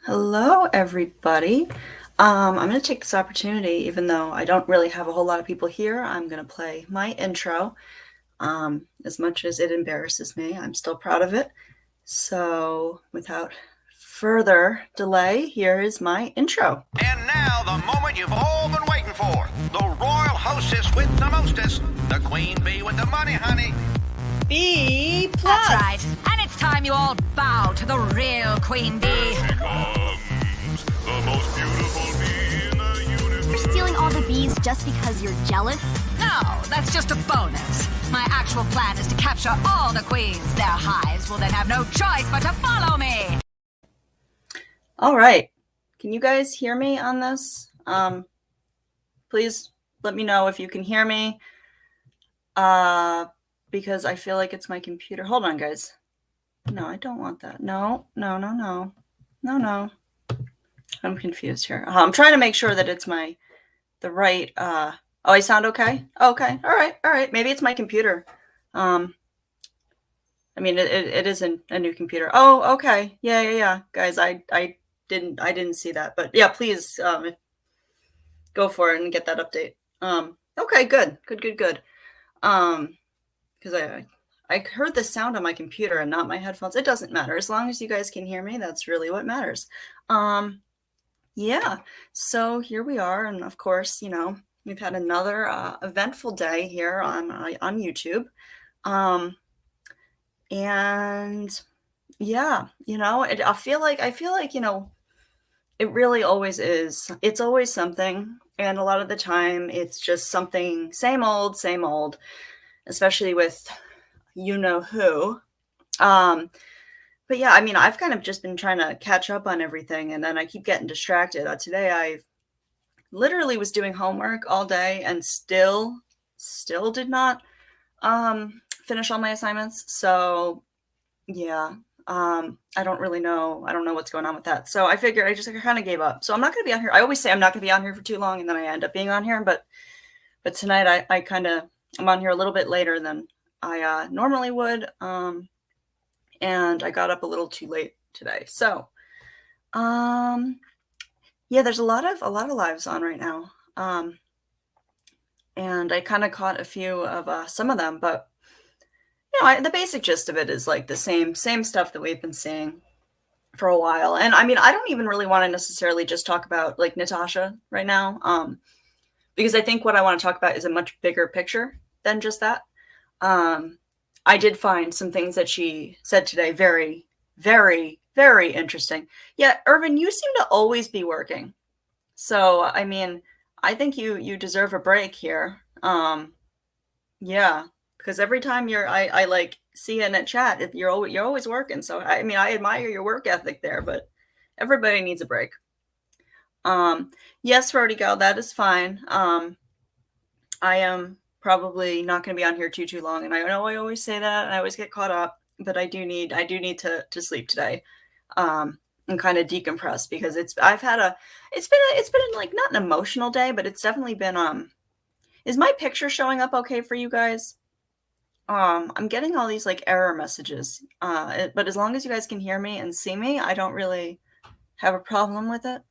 Hello, everybody. I'm going to take this opportunity, even though I don't really have a whole lot of people here. I'm going to play my intro. As much as it embarrasses me, I'm still proud of it. So, without further delay, here is my intro. And now, the moment you've all been waiting for. The royal hostess with the mostest. The queen bee with the money, honey. B+. That's right. And it's time you all bow to the real queen bee. Here she comes, the most beautiful bee in the universe. You're stealing all the bees just because you're jealous? No, that's just a bonus. My actual plan is to capture all the queens. Their hives will then have no choice but to follow me. All right. Can you guys hear me on this? Please let me know if you can hear me. Because I feel like it's my computer. Hold on, guys. No, I don't want that. No. I'm confused here. I'm trying to make sure that it's the right. Oh, I sound okay? Okay. All right. Maybe it's my computer. I mean, it isn't a new computer. Oh, okay. Yeah. Guys, I didn't see that, but yeah, please go for it and get that update. Okay, good. Because I heard the sound on my computer and not my headphones. It doesn't matter. As long as you guys can hear me, that's really what matters. Yeah, so here we are. And of course, we've had another eventful day here on YouTube. And yeah, I feel like, it really always is. It's always something. And a lot of the time, it's just something same old. Especially with who. But yeah, I mean, I've kind of just been trying to catch up on everything, and then I keep getting distracted. Today I literally was doing homework all day and still did not finish all my assignments. So yeah, I don't really know. I don't know what's going on with that. So I figured I kind of gave up. So I'm not going to be on here. I always say I'm not going to be on here for too long, and then I end up being on here. But tonight I'm on here a little bit later than I normally would, and I got up a little too late today. So, yeah, there's a lot of lives on right now, and I kind of caught a few of some of them, but the basic gist of it is like the same stuff that we've been seeing for a while. And I mean, I don't even really want to necessarily just talk about like Natasha right now, because I think what I want to talk about is a much bigger picture than just that. I did find some things that she said today very, very, very interesting. Yeah, Irvin, you seem to always be working. So, I mean, I think you deserve a break here. Yeah, because every time I like see in a chat, you're always working. So, I mean, I admire your work ethic there, but everybody needs a break. Yes, Rodigal, that is fine. I am probably not going to be on here too long, and I know I always say that, and I always get caught up, but I do need to sleep today, and kind of decompress, because it's been like not an emotional day, but it's definitely been. Is my picture showing up okay for you guys? I'm getting all these like error messages, but as long as you guys can hear me and see me, I don't really have a problem with it.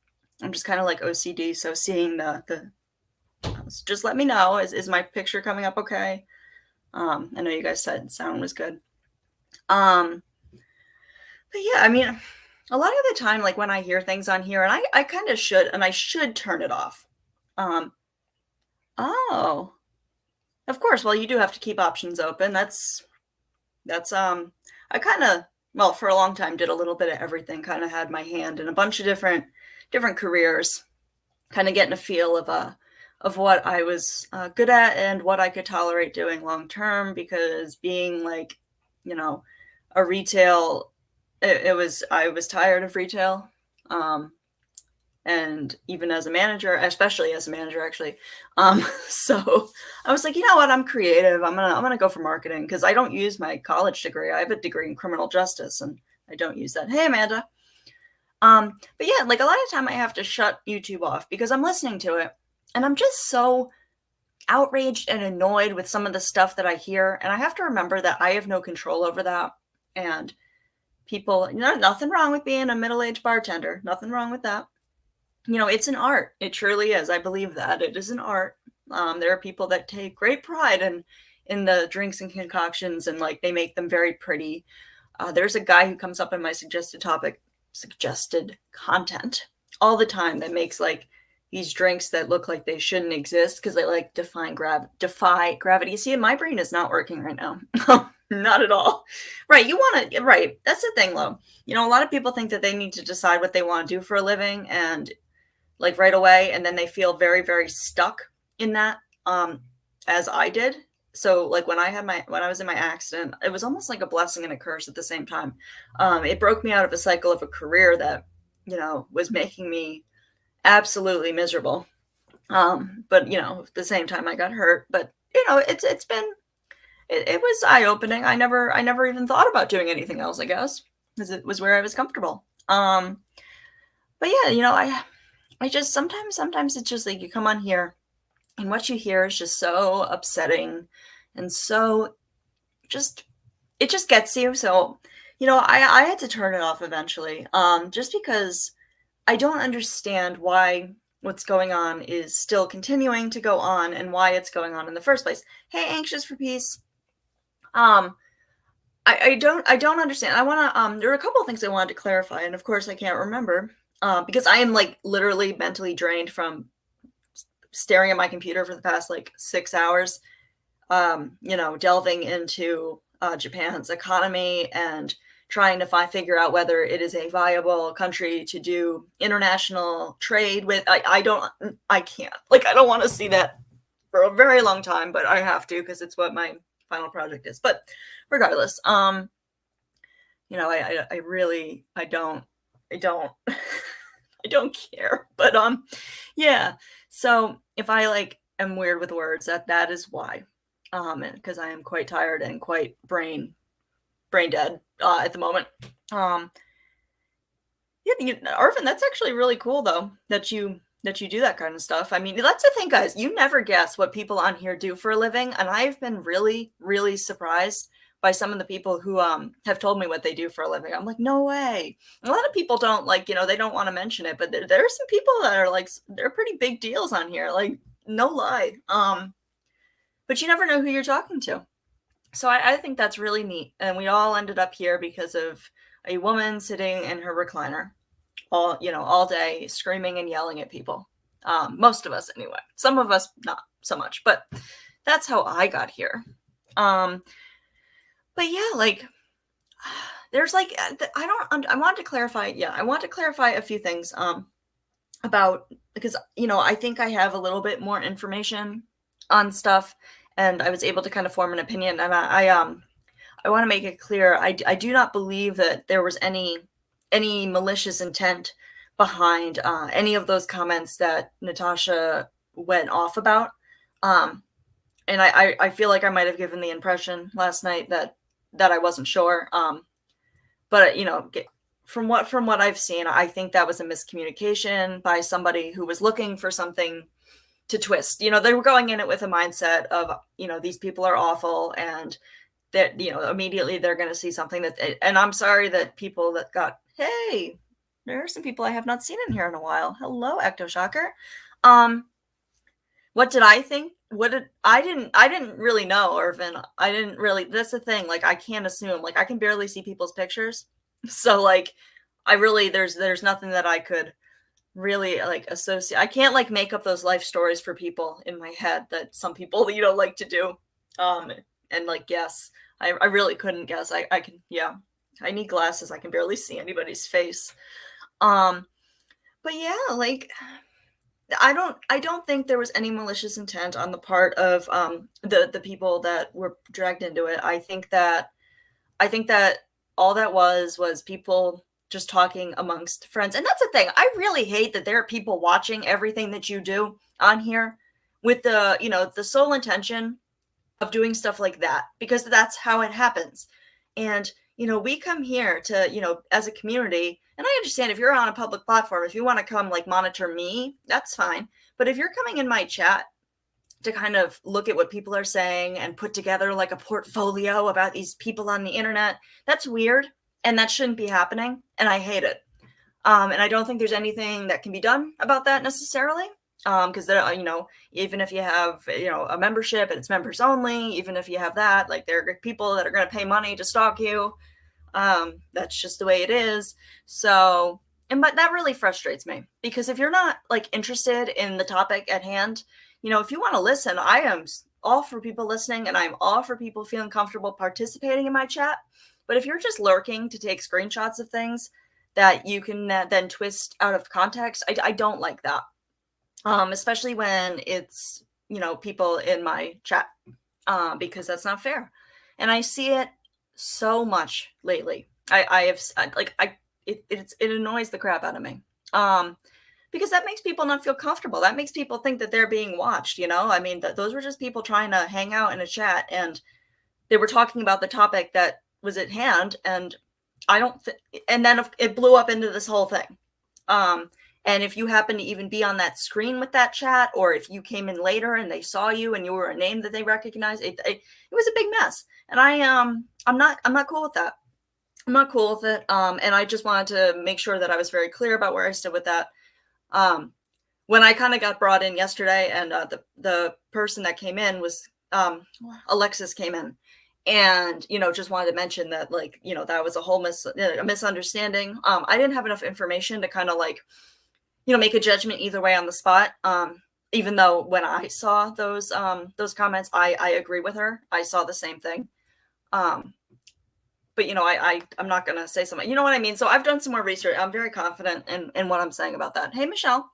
I'm just kind of like OCD, so seeing the just let me know. Is my picture coming up okay? I know you guys said sound was good. But yeah, I mean, a lot of the time, like when I hear things on here, and I kind of should turn it off. Oh, of course. Well, you do have to keep options open. That's I kind of, well, for a long time did a little bit of everything. Kind of had my hand in a bunch of different careers, kind of getting a feel of what I was good at and what I could tolerate doing long term, because being like, a retail, I was tired of retail. And even as a manager, especially as a manager, actually. So I was like, you know what? I'm creative. I'm gonna go for marketing, because I don't use my college degree. I have a degree in criminal justice, and I don't use that. Hey, Amanda. But yeah, like a lot of time I have to shut YouTube off because I'm listening to it, and I'm just so outraged and annoyed with some of the stuff that I hear. And I have to remember that I have no control over that. And people, nothing wrong with being a middle-aged bartender. Nothing wrong with that. It's an art. It truly is. I believe that it is an art. There are people that take great pride in the drinks and concoctions, and like they make them very pretty. There's a guy who comes up in my suggested content all the time that makes like these drinks that look like they shouldn't exist because they like defy gravity. See, my brain is not working right now. Not at all. Right. Right. That's the thing, though. A lot of people think that they need to decide what they want to do for a living and like right away. And then they feel very, very stuck in that, as I did. So like when I was in my accident, it was almost like a blessing and a curse at the same time. It broke me out of a cycle of a career that, was making me absolutely miserable. But at the same time I got hurt, but it was eye-opening. I never even thought about doing anything else, I guess, because it was where I was comfortable. But yeah, I just sometimes it's just like you come on here and what you hear is just so upsetting and so it just gets you. So, I had to turn it off eventually, just because I don't understand why what's going on is still continuing to go on and why it's going on in the first place. Hey, Anxious for Peace. I don't understand. There are a couple of things I wanted to clarify, and of course I can't remember, because I am like literally mentally drained from staring at my computer for the past like 6 hours, delving into Japan's economy and trying to figure out whether it is a viable country to do international trade with. I can't. Like, I don't want to see that for a very long time, but I have to because it's what my final project is. But regardless, I don't I don't care. But yeah. So if I like am weird with words, that is why. Because I am quite tired and quite brain dead at the moment. Yeah, Arvin, that's actually really cool though that you do that kind of stuff. I mean, that's the thing, guys. You never guess what people on here do for a living, and I've been really, really surprised by some of the people who have told me what they do for a living. I'm like, no way. A lot of people don't they don't want to mention it, but there are some people that are like, they're pretty big deals on here. Like, no lie. But you never know who you're talking to. So I think that's really neat. And we all ended up here because of a woman sitting in her recliner all day screaming and yelling at people. Most of us anyway. Some of us not so much, but that's how I got here. But yeah, like there's like, I want to clarify a few things about, because I think I have a little bit more information on stuff, and I was able to kind of form an opinion. And I want to make it clear, I do not believe that there was any malicious intent behind any of those comments that Natasha went off about. And I feel like I might have given the impression last night that I wasn't sure. But from what I've seen, I think that was a miscommunication by somebody who was looking for something to twist. They were going in it with a mindset of, these people are awful, and that, immediately they're going to see something and I'm sorry that people that hey, there are some people I have not seen in here in a while. Hello, Ecto Shocker. What did I think? I didn't really know, Irvin. That's the thing. Like, I can't assume. Like, I can barely see people's pictures. So like, there's nothing that I could really like associate. I can't like make up those life stories for people in my head that some people, like to do. And like, guess. I really couldn't guess. I can, yeah. I need glasses. I can barely see anybody's face. But yeah, like, I don't think there was any malicious intent on the part of the people that were dragged into it. I think that all that was people just talking amongst friends. And that's the thing. I really hate that there are people watching everything that you do on here with the sole intention of doing stuff like that, because that's how it happens. And we come here to, as a community, and I understand if you're on a public platform, if you want to come like monitor me, that's fine. But if you're coming in my chat to kind of look at what people are saying and put together like a portfolio about these people on the internet, that's weird. and that shouldn't be happening, and I hate it. And I don't think there's anything that can be done about that necessarily. Because there, even if you have, a membership and it's members only, even if you have that, like there are people that are going to pay money to stalk you. That's just the way it is. So, but that really frustrates me because if you're not like interested in the topic at hand, if you want to listen, I am all for people listening and I'm all for people feeling comfortable participating in my chat. But if you're just lurking to take screenshots of things that you can then twist out of context, I don't like that. Especially when it's, people in my chat, because that's not fair. And I see it so much lately. It annoys the crap out of me. Because that makes people not feel comfortable. That makes people think that they're being watched, I mean, those were just people trying to hang out in a chat and they were talking about the topic that was at hand. And and then it blew up into this whole thing. And if you happen to even be on that screen with that chat, or if you came in later and they saw you and you were a name that they recognized, it was a big mess. And I'm not cool with that. I'm not cool with it. And I just wanted to make sure that I was very clear about where I stood with that. When I kind of got brought in yesterday, and the person that came in was Alexis came in, and just wanted to mention that that was a whole misunderstanding. I didn't have enough information to kind of make a judgment either way on the spot. Even though when I saw those comments, I agree with her. I saw the same thing. But I'm not gonna say something. You know what I mean? So I've done some more research. I'm very confident in what I'm saying about that. Hey, Michelle.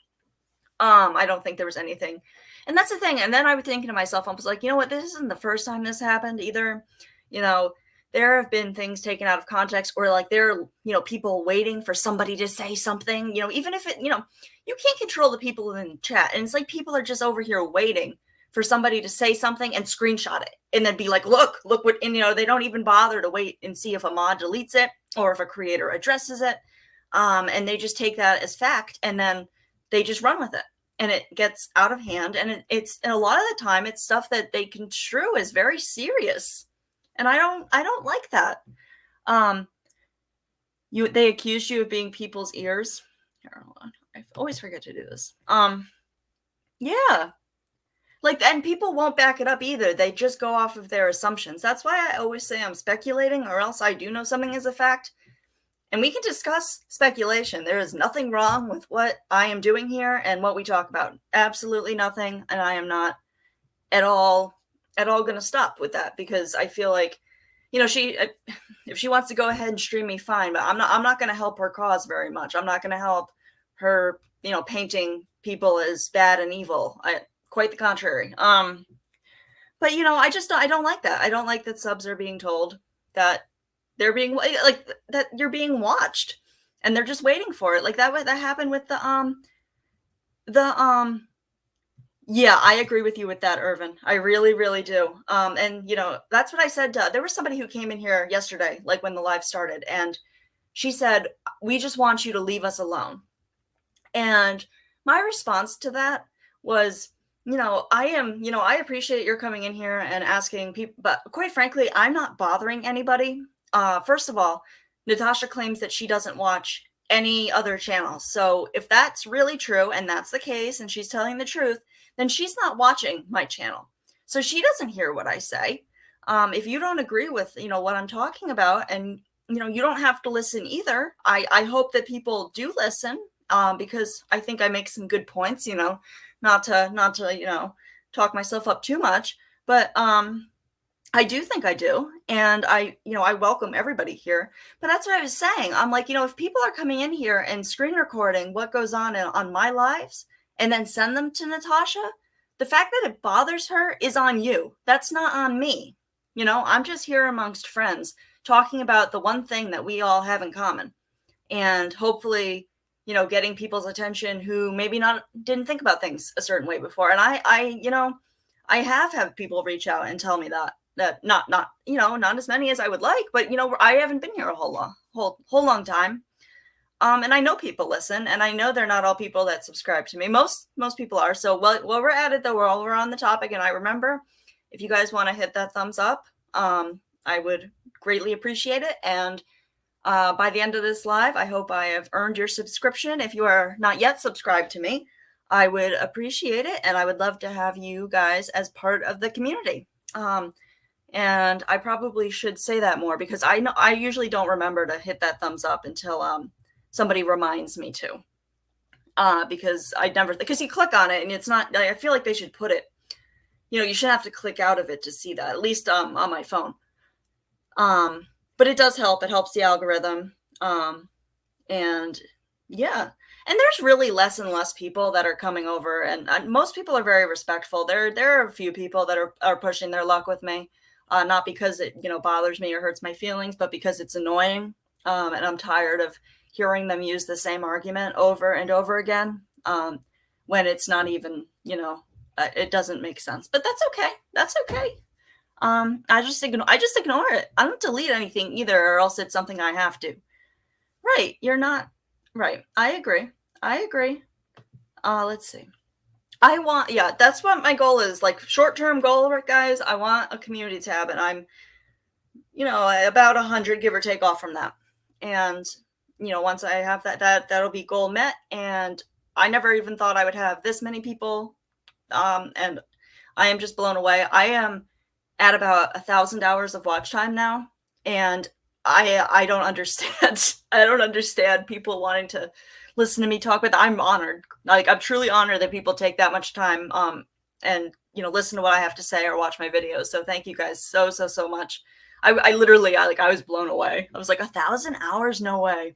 I don't think there was anything. And that's the thing. And then I was thinking to myself, I was like, you know what? This isn't the first time this happened either. There have been things taken out of context, or there are, people waiting for somebody to say something, even if it, you can't control the people in chat. And it's like people are just over here waiting for somebody to say something and screenshot it and then be like, look what, and they don't even bother to wait and see if a mod deletes it or if a creator addresses it. And they just take that as fact and then they just run with it. And it gets out of hand. And it's and a lot of the time it's stuff that they construe as very serious. And I don't like that. They accused you of being people's ears. Here, hold on. I always forget to do this. Yeah. And people won't back it up either. They just go off of their assumptions. That's why I always say I'm speculating, or else I do know something is a fact. And we can discuss speculation. There is nothing wrong with what I am doing here and what we talk about. Absolutely nothing. And I am not at all going to stop with that, because I feel like, if she wants to go ahead and stream me, fine, but I'm not going to help her cause very much. I'm not going to help her, painting people as bad and evil. Quite the contrary. But I don't like that. I don't like that subs are being told that they're being that you're being watched and they're just waiting for it. That happened with yeah, I agree with you with that, Irvin. I really, really do. And that's what I said. There was somebody who came in here yesterday, when the live started, and she said, "We just want you to leave us alone." And my response to that was, I appreciate your coming in here and asking people, but quite frankly, I'm not bothering anybody. First of all, Natasha claims that she doesn't watch any other channels. So if that's really true, and that's the case, and she's telling the truth, then she's not watching my channel. So she doesn't hear what I say. If you don't agree with, what I'm talking about, and, you don't have to listen either. I hope that people do listen, because I think I make some good points, not to, talk myself up too much, but, I do think I do. And I welcome everybody here, but that's what I was saying. I'm like, if people are coming in here and screen recording what goes on my lives and then send them to Natasha, the fact that it bothers her is on you. That's not on me. I'm just here amongst friends talking about the one thing that we all have in common, and hopefully, getting people's attention who maybe didn't think about things a certain way before. And I have had people reach out and tell me that not as many as I would like, but I haven't been here a whole long time. And I know people listen, and I know they're not all people that subscribe to me. Most people are. So while we're at it, though, we're on the topic, and I remember, if you guys want to hit that thumbs up, I would greatly appreciate it. And By the end of this live, I hope I have earned your subscription. If you are not yet subscribed to me, I would appreciate it, and I would love to have you guys as part of the community. And I probably should say that more because I know I usually don't remember to hit that thumbs up until somebody reminds me to. Because I never, because you click on it and it's not, I feel like they should put it, you know, you shouldn't have to click out of it to see that, at least on my phone. But it does help. It helps the algorithm. And yeah, and there's really less and less people that are coming over, and most people are very respectful. There are a few people that are pushing their luck with me, not because it, you know, bothers me or hurts my feelings, but because it's annoying. And I'm tired of hearing them use the same argument over and over again, when it's not even, you know, it doesn't make sense. But that's okay. That's okay. I just ignore it. I don't delete anything either, or else it's something I have to. Right. You're not right. I agree. Let's see. Yeah, that's what my goal is. Like, short-term goal, guys, I want a community tab, and I'm, you know, about 100, give or take, off from that. And, you know, once I have that'll be goal met. And I never even thought I would have this many people. And I am just blown away. I am at about 1,000 hours of watch time now, and I don't understand. I don't understand people wanting to listen to me talk. But I'm honored. Like, I'm truly honored that people take that much time and, you know, listen to what I have to say or watch my videos. So thank you guys so much. I literally, I was blown away. I was like, 1,000 hours? No way.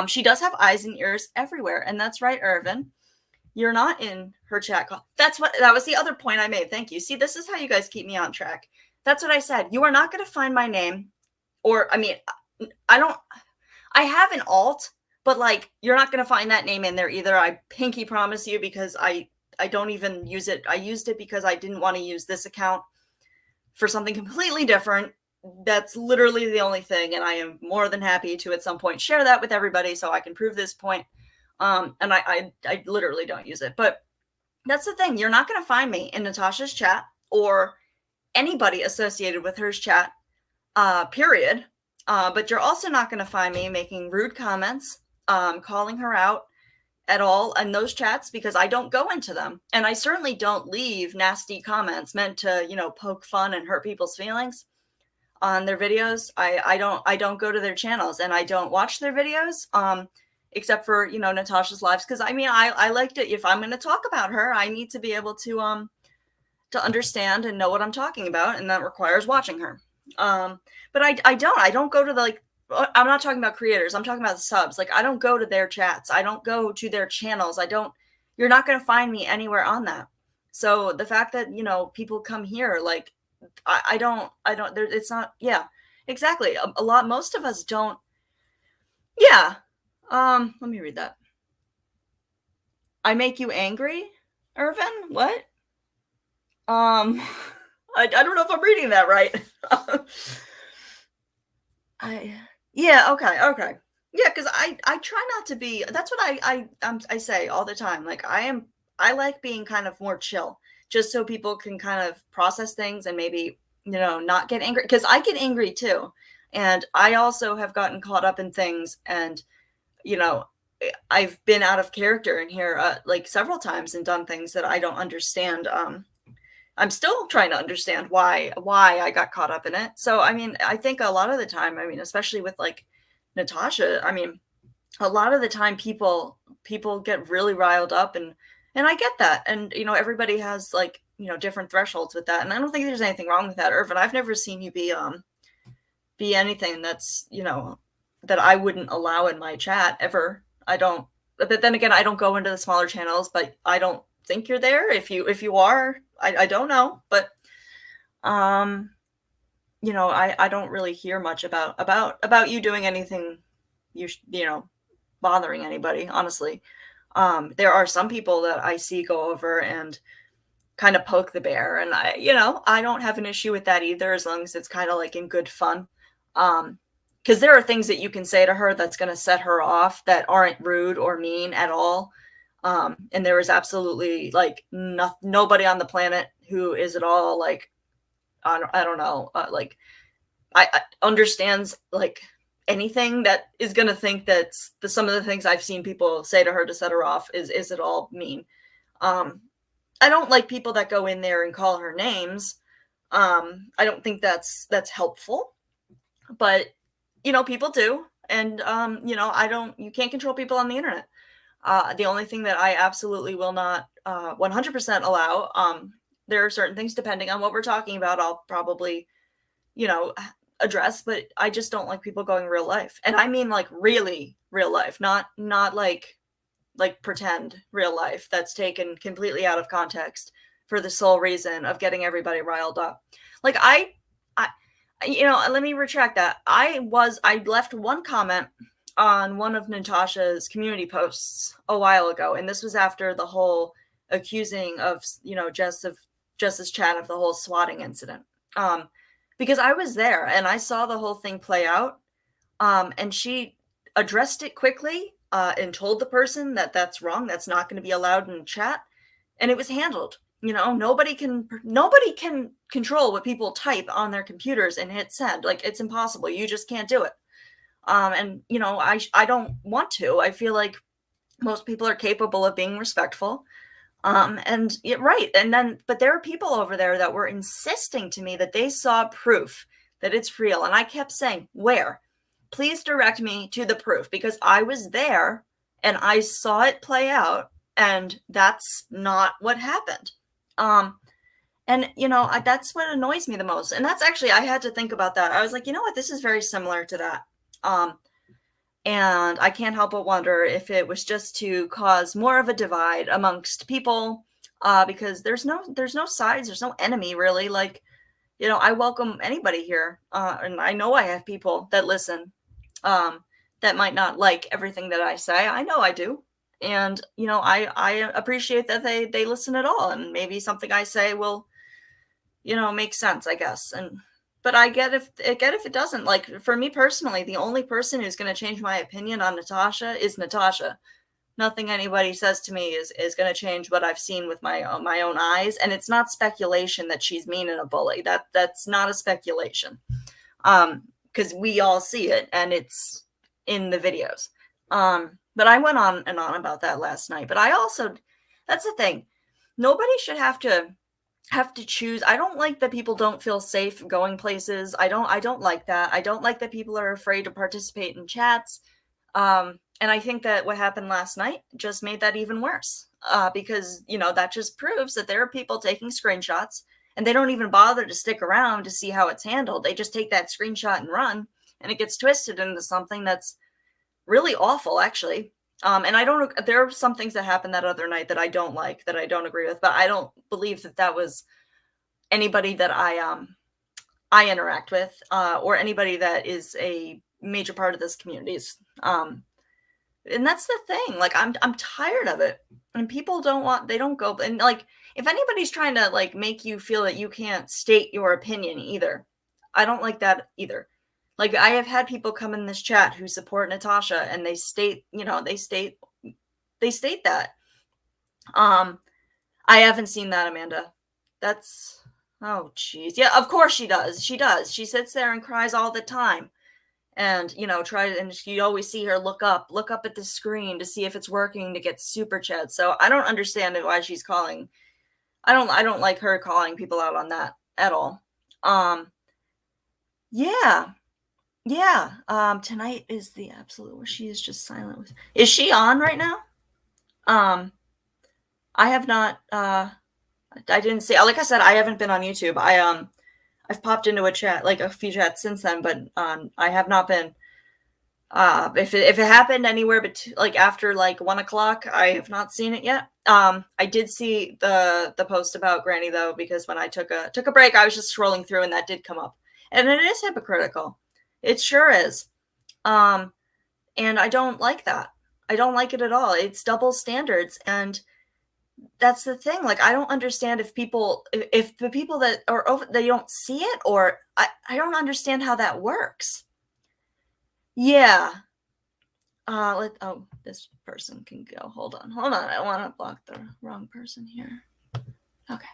She does have eyes and ears everywhere, and that's right, Irvin. You're not in her chat call. That was the other point I made. Thank you. See, this is how you guys keep me on track. That's what I said. You are not going to find my name, or, I mean, I have an alt, but, like, you're not going to find that name in there either. I pinky promise you, because I don't even use it. I used it because I didn't want to use this account for something completely different. That's literally the only thing, and I am more than happy to at some point share that with everybody so I can prove this point. And I literally don't use it. But that's the thing. You're not going to find me in Natasha's chat or anybody associated with her chat, period. But you're also not going to find me making rude comments, calling her out at all in those chats, because I don't go into them. And I certainly don't leave nasty comments meant to, you know, poke fun and hurt people's feelings on their videos. I don't go to their channels, and I don't watch their videos. Except for, you know, Natasha's lives. Because, I mean, I liked it. If I'm going to talk about her, I need to be able to understand and know what I'm talking about. And that requires watching her. But I don't go to the, like, I'm not talking about creators. I'm talking about the subs. Like, I don't go to their chats. I don't go to their channels. You're not going to find me anywhere on that. So the fact that, you know, people come here, like, it's not, yeah, exactly. Most of us don't. Yeah. Let me read that. I make you angry, Irvin? What? I don't know if I'm reading that right. Yeah, okay. Yeah, because I try not to be. That's what I say all the time. Like, I like being kind of more chill, just so people can kind of process things and maybe, you know, not get angry, because I get angry too, and I also have gotten caught up in things, and, you know, I've been out of character in here like several times and done things that I don't understand. I'm still trying to understand why I got caught up in it. So, I mean, I think a lot of the time, I mean, especially with, like, Natasha, I mean, a lot of the time people get really riled up, and I get that. And, you know, everybody has, like, you know, different thresholds with that. And I don't think there's anything wrong with that, Irvin. I've never seen you be anything that's, you know, that I wouldn't allow in my chat ever. I don't, but then again, I don't go into the smaller channels, but I don't think you're there. If you are, I don't know, but, you know, I don't really hear much about you doing anything, you know, bothering anybody, honestly. There are some people that I see go over and kind of poke the bear, and I don't have an issue with that either, as long as it's kind of like in good fun. Because there are things that you can say to her that's going to set her off that aren't rude or mean at all. And there is absolutely, like, nobody on the planet who is at all, like, I don't know, like, I understands, like, anything that is going to think that some of the things I've seen people say to her to set her off is it all mean. I don't like people that go in there and call her names. I don't think that's helpful, but people do. And you can't control people on the internet. The only thing that I absolutely will not 100% allow, there are certain things, depending on what we're talking about, I'll probably, address, but I just don't like people going real life. And I mean like really real life, not like pretend real life that's taken completely out of context for the sole reason of getting everybody riled up. Like I let me retract that. I left one comment on one of Natasha's community posts a while ago, and this was after the whole accusing of Jess's chat of the whole swatting incident. Because I was there and I saw the whole thing play out. And she addressed it quickly and told the person that that's wrong. That's not going to be allowed in chat, and it was handled. Nobody can control what people type on their computers and hit send. Like, it's impossible. You just can't do it. And I don't want to. I feel like most people are capable of being respectful. And yeah, right. And then, but there are people over there that were insisting to me that they saw proof that it's real. And I kept saying, where? Please direct me to the proof, because I was there and I saw it play out, and that's not what happened. And that's what annoys me the most. And that's actually, I had to think about that. I was like, you know what? This is very similar to that. And I can't help but wonder if it was just to cause more of a divide amongst people, because there's no sides, there's no enemy really. Like, I welcome anybody here, and I know I have people that listen, that might not like everything that I say. I know I do, and I appreciate that they listen at all, and maybe something I say will, make sense, I guess. But I get if it doesn't. Like, for me personally, the only person who's going to change my opinion on Natasha is Natasha. Nothing anybody says to me is going to change what I've seen with my own eyes. And it's not speculation that she's mean and a bully. That's not a speculation, because we all see it and it's in the videos. But I went on and on about that last night. But I also, that's the thing, nobody should have to choose. I don't like that people don't feel safe going places. I don't like that. I don't like that people are afraid to participate in chats. And I think that what happened last night just made that even worse, because that just proves that there are people taking screenshots and they don't even bother to stick around to see how it's handled. They just take that screenshot and run, and it gets twisted into something that's really awful, actually. And there are some things that happened that other night that I don't like, that I don't agree with, but I don't believe that was anybody that I interact with, or anybody that is a major part of this community's. And that's the thing. Like, I'm tired of it. And people don't go, and like, if anybody's trying to like make you feel that you can't state your opinion either, I don't like that either. Like, I have had people come in this chat who support Natasha, and they state that. I haven't seen that, Amanda. That's, oh geez. Yeah, of course she does. She does. She sits there and cries all the time. And, and you always see her look up at the screen to see if it's working to get super chats. So I don't understand why she's calling. I don't like her calling people out on that at all. Yeah. Tonight is the absolute where she is just silent. Is she on right now? I have not, I didn't see, like I said, I haven't been on YouTube. I've popped into a chat, like a few chats since then, but I have not been. If it happened anywhere but like after like 1 o'clock, I have not seen it yet. I did see the post about Granny though, because when I took a break, I was just scrolling through and that did come up, and it is hypocritical. It sure is. And I don't like that. I don't like it at all. It's double standards, and that's the thing. Like, I don't understand if the people that are over, they don't see it, or I don't understand how that works. Yeah. This person can go. Hold on. I want to block the wrong person here. Okay.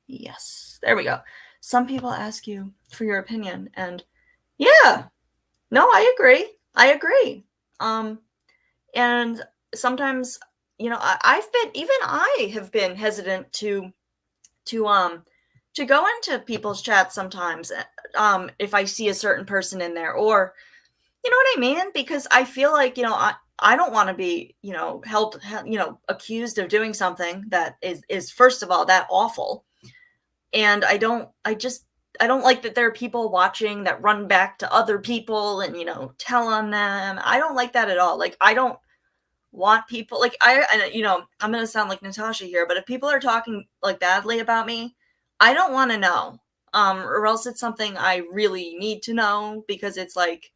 Yes. There we go. Some people ask you for your opinion, and yeah. No, I agree. I agree. Um, and sometimes, I've been, even I have been hesitant to, um, to go into people's chats sometimes, if I see a certain person in there, or you know what I mean? Because I feel like, I don't want to be, accused of doing something that is first of all that awful. And I don't like that there are people watching that run back to other people and, tell on them. I don't like that at all. Like, I don't want people like I'm going to sound like Natasha here, but if people are talking like badly about me, I don't want to know. Or else it's something I really need to know, because it's like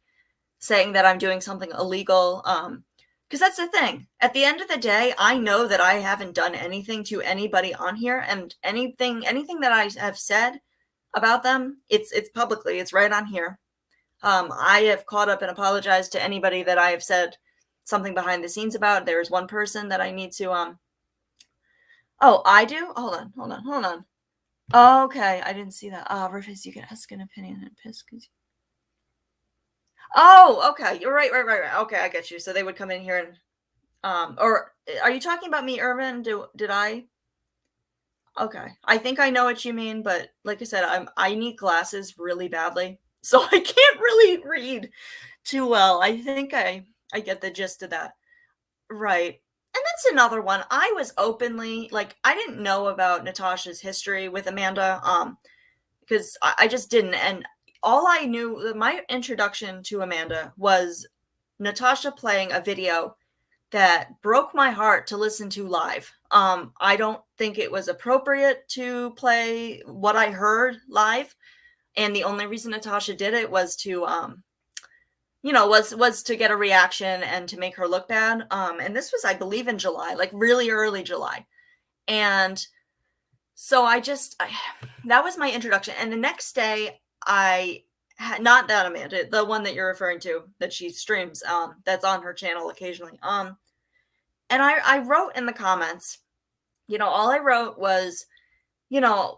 saying that I'm doing something illegal. Because that's the thing. At the end of the day, I know that I haven't done anything to anybody on here, and anything that I have said about them, it's publicly, it's right on here. I have caught up and apologized to anybody that I have said something behind the scenes about. There's one person that I need to oh, I do? Hold on. Okay, I didn't see that. Rufus, you can ask an opinion and piss because oh, okay. You're right. Okay, I get you. So they would come in here and or are you talking about me, Irvin? Did I? Okay. I think I know what you mean, but like I said, I need glasses really badly. So I can't really read too well. I think I get the gist of that. Right. And that's another one. I was openly like, I didn't know about Natasha's history with Amanda because I just didn't. And all I knew, my introduction to Amanda was Natasha playing a video that broke my heart to listen to live. I don't think it was appropriate to play what I heard live, and the only reason Natasha did it was to, was to get a reaction and to make her look bad. And this was, I believe, in July, like really early July, and so that was my introduction. And the next day, I had not that Amanda, the one that you're referring to that she streams, that's on her channel occasionally. And I wrote in the comments, all I wrote was,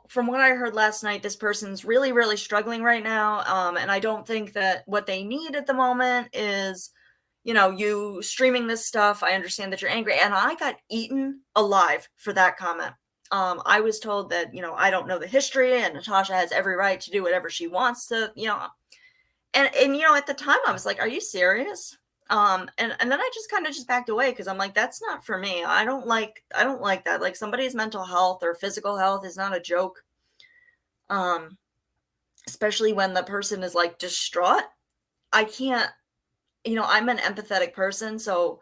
from what I heard last night, this person's really, really struggling right now. And I don't think that what they need at the moment is, you streaming this stuff. I understand that you're angry. And I got eaten alive for that comment. I was told that, I don't know the history and Natasha has every right to do whatever she wants to, and at the time I was like, are you serious? And then I just kind of just backed away because I'm like, that's not for me. I don't like that. Like, somebody's mental health or physical health is not a joke. Especially when the person is like distraught. I can't, I'm an empathetic person, so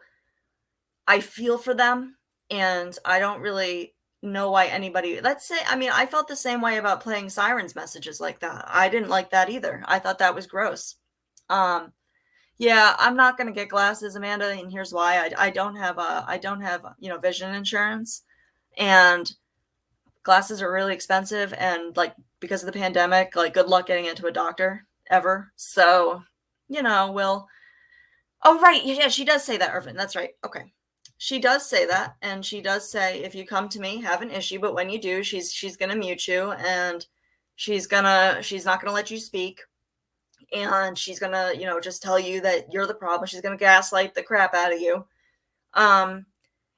I feel for them, and I don't really know why anybody, let's say, I mean, I felt the same way about playing sirens messages like that. I didn't like that either. I thought that was gross. Yeah, I'm not gonna get glasses, Amanda, and here's why. I don't have vision insurance, and glasses are really expensive, and like because of the pandemic, like good luck getting into a doctor ever. So, we'll. Oh right, yeah, she does say that, Irvin. That's right. Okay, she does say that, and she does say if you come to me, have an issue, but when you do, she's gonna mute you, and she's not gonna let you speak. And she's gonna, just tell you that you're the problem. She's gonna gaslight the crap out of you. And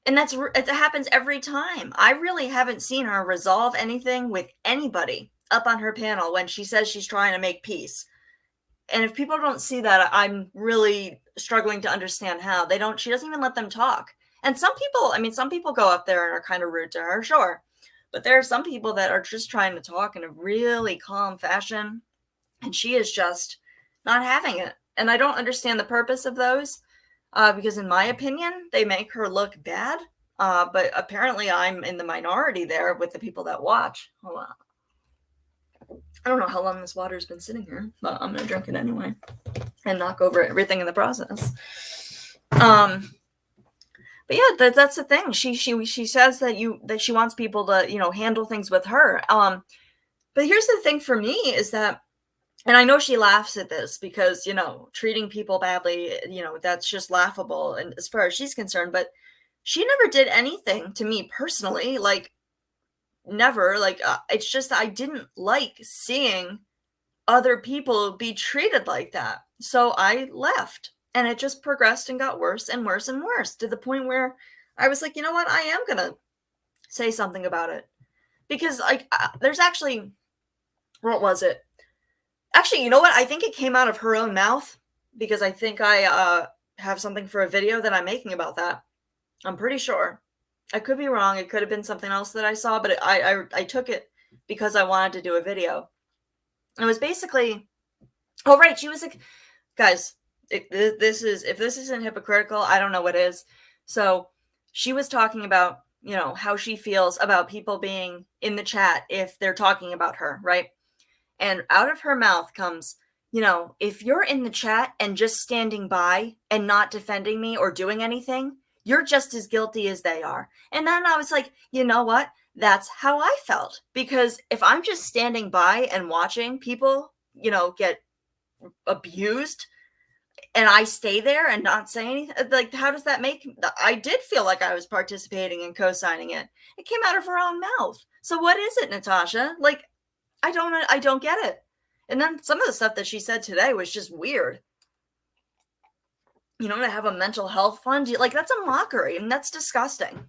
it happens every time. I really haven't seen her resolve anything with anybody up on her panel when she says she's trying to make peace. And if people don't see that, I'm really struggling to understand how. She doesn't even let them talk. And some people go up there and are kind of rude to her, sure. But there are some people that are just trying to talk in a really calm fashion. And she is just not having it. And I don't understand the purpose of those because in my opinion, they make her look bad. But apparently I'm in the minority there with the people that watch. Hold on. I don't know how long this water's been sitting here, but I'm going to drink it anyway and knock over everything in the process. But yeah, that's the thing. She says that she wants people to, handle things with her. But here's the thing for me is that, and I know she laughs at this because, treating people badly, that's just laughable. And as far as she's concerned, but she never did anything to me personally, like never. Like, it's just, I didn't like seeing other people be treated like that. So I left. And it just progressed and got worse and worse and worse, to the point where I was like, you know what? I am going to say something about it. Because, like, there's actually, what was it? Actually, you know what? I think it came out of her own mouth, because I think I have something for a video that I'm making about that. I'm pretty sure. I could be wrong. It could have been something else that I saw, but I took it because I wanted to do a video. It was basically, oh right, she was like, guys, if this isn't hypocritical, I don't know what is. So she was talking about, you know, how she feels about people being in the chat if they're talking about her, right? And out of her mouth comes, you know, if you're in the chat and just standing by and not defending me or doing anything, you're just as guilty as they are. And then I was like, you know what? That's how I felt. Because if I'm just standing by and watching people, you know, get abused, and I stay there and not say anything, like, how does that make, I did feel like I was participating and co-signing it. It came out of her own mouth. So what is it, Natasha? Like, I don't get it. And then some of the stuff that she said today was just weird. You know, to have a mental health fund, like, that's a mockery, and that's disgusting.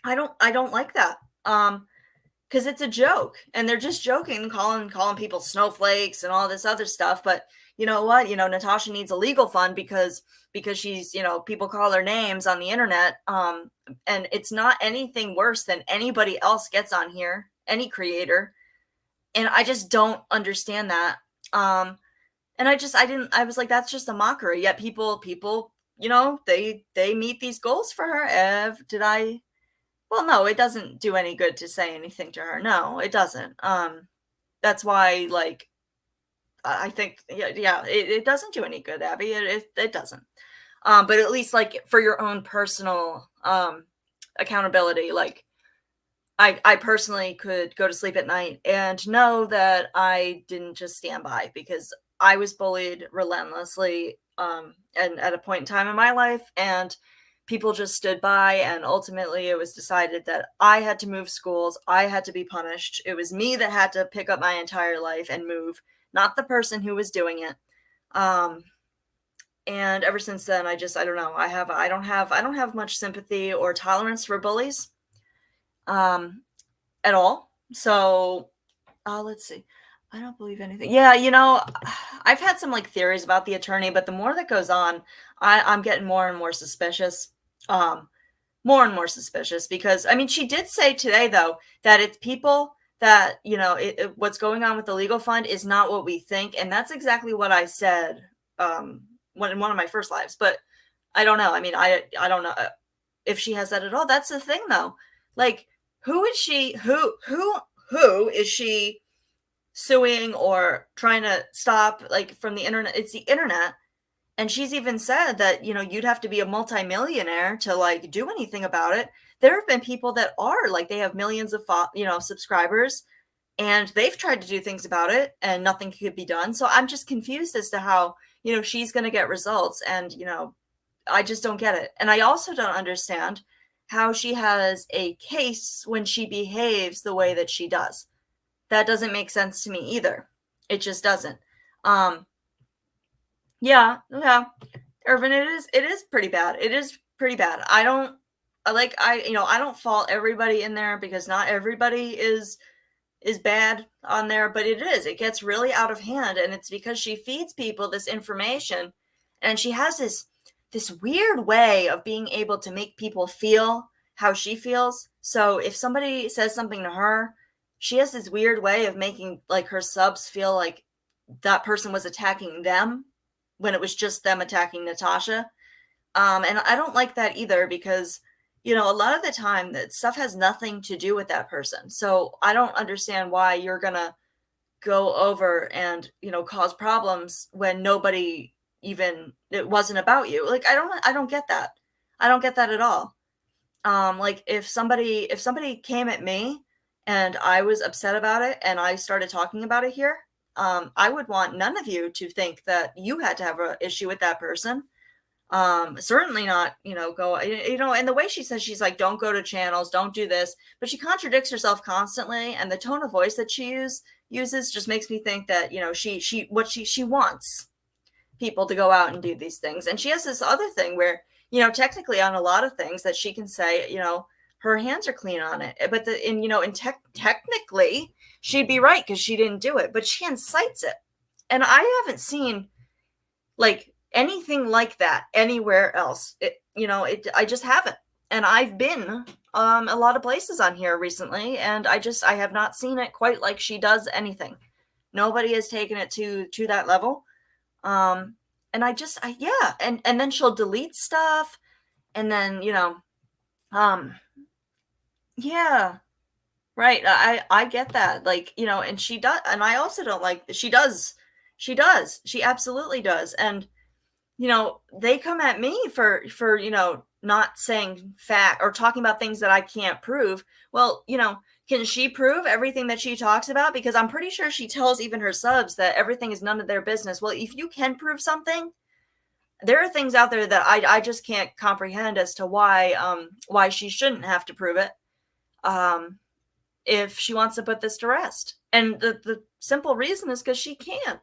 I don't like that. Because it's a joke, and they're just joking, calling people snowflakes and all this other stuff. But you know what? You know, Natasha needs a legal fund because she's, you know, people call her names on the internet. And it's not anything worse than anybody else gets on here, any creator. And I just don't understand that. And I was like, that's just a mockery. Yet people, you know, they meet these goals for her. Well, no, it doesn't do any good to say anything to her. No, it doesn't. That's why, like, I think, yeah, it doesn't do any good, Abby. It doesn't. But at least, like, for your own personal accountability, like, I personally could go to sleep at night and know that I didn't just stand by, because I was bullied relentlessly, and at a point in time in my life, and people just stood by, and ultimately it was decided that I had to move schools. I had to be punished. It was me that had to pick up my entire life and move, not the person who was doing it. And ever since then, I don't know. I don't have much sympathy or tolerance for bullies, at all. So, let's see. I don't believe anything. Yeah, you know, I've had some, like, theories about the attorney, but the more that goes on, I'm getting more and more suspicious. More and more suspicious, because, I mean, she did say today, though, that it's people that, you know, what's going on with the legal fund is not what we think. And that's exactly what I said in one of my first lives. But I don't know. I mean, I don't know if she has that at all. That's the thing, though. Like, who is she? Who is she suing or trying to stop, like, from the internet? It's the internet. And she's even said that, you know, you'd have to be a multimillionaire to, like, do anything about it. There have been people that are, like, they have millions of, you know, subscribers, and they've tried to do things about it and nothing could be done. So I'm just confused as to how, you know, she's going to get results. And, you know, I just don't get it. And I also don't understand how she has a case when she behaves the way that she does. That doesn't make sense to me either. It just doesn't. Yeah, Irvin, it is pretty bad. It is pretty bad. I don't fault everybody in there, because not everybody is bad on there, but it gets really out of hand, and it's because she feeds people this information, and she has this weird way of being able to make people feel how she feels. So if somebody says something to her, she has this weird way of making, like, her subs feel like that person was attacking them when it was just them attacking Natasha. And I don't like that either, because, you know, a lot of the time that stuff has nothing to do with that person. So I don't understand why you're going to go over and, you know, cause problems when nobody even, it wasn't about you. Like, I don't get that. I don't get that at all. Like, if somebody came at me and I was upset about it and I started talking about it here, I would want none of you to think that you had to have an issue with that person. Certainly not, you know, go, you know, and the way she says, she's like, don't go to channels, don't do this, but she contradicts herself constantly. And the tone of voice that she uses just makes me think that, you know, she wants people to go out and do these things. And she has this other thing where, technically on a lot of things that she can say, her hands are clean on it. But technically she'd be right because she didn't do it, but she incites it. And I haven't seen like anything like that anywhere else. I just haven't. And I've been a lot of places on here recently, and I have not seen it quite like she does anything. Nobody has taken it to that level. And yeah. And then she'll delete stuff, and then, yeah, right. I get that. Like, and she does, and I also don't like, she does. She absolutely does. And, they come at me for, not saying fact or talking about things that I can't prove. Well, can she prove everything that she talks about? Because I'm pretty sure she tells even her subs that everything is none of their business. Well, if you can prove something, there are things out there that I just can't comprehend as to why she shouldn't have to prove it if she wants to put this to rest. And the simple reason is because she can.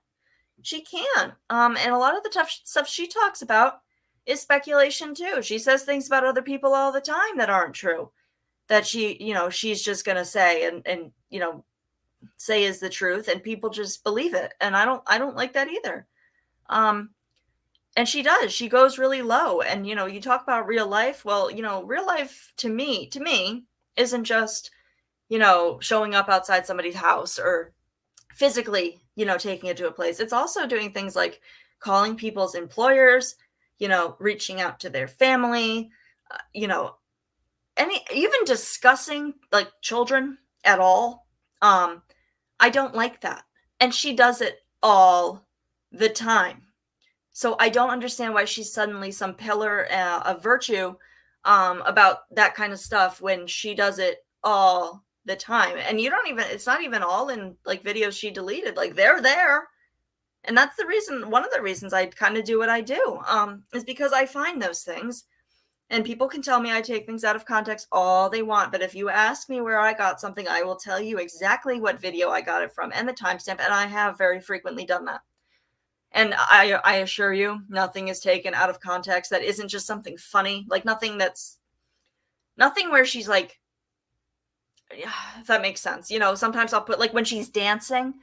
She can. And a lot of the tough stuff she talks about is speculation too. She says things about other people all the time that aren't true, that she's just going to say and say is the truth, and people just believe it. And I don't like that either. And she does. She goes really low. And, you talk about real life. Well, real life to me isn't just, showing up outside somebody's house or physically, taking it to a place. It's also doing things like calling people's employers, reaching out to their family, even discussing like children at all. I don't like that. And she does it all the time. So I don't understand why she's suddenly some pillar of virtue about that kind of stuff when she does it all the time. And it's not even all in like videos she deleted. Like they're there. And that's one of the reasons I kind of do what I do, is because I find those things. And people can tell me I take things out of context all they want. But if you ask me where I got something, I will tell you exactly what video I got it from and the timestamp. And I have very frequently done that. And I assure you, nothing is taken out of context that isn't just something funny. Like nothing where she's like, yeah, if that makes sense. Sometimes I'll put like when she's dancing,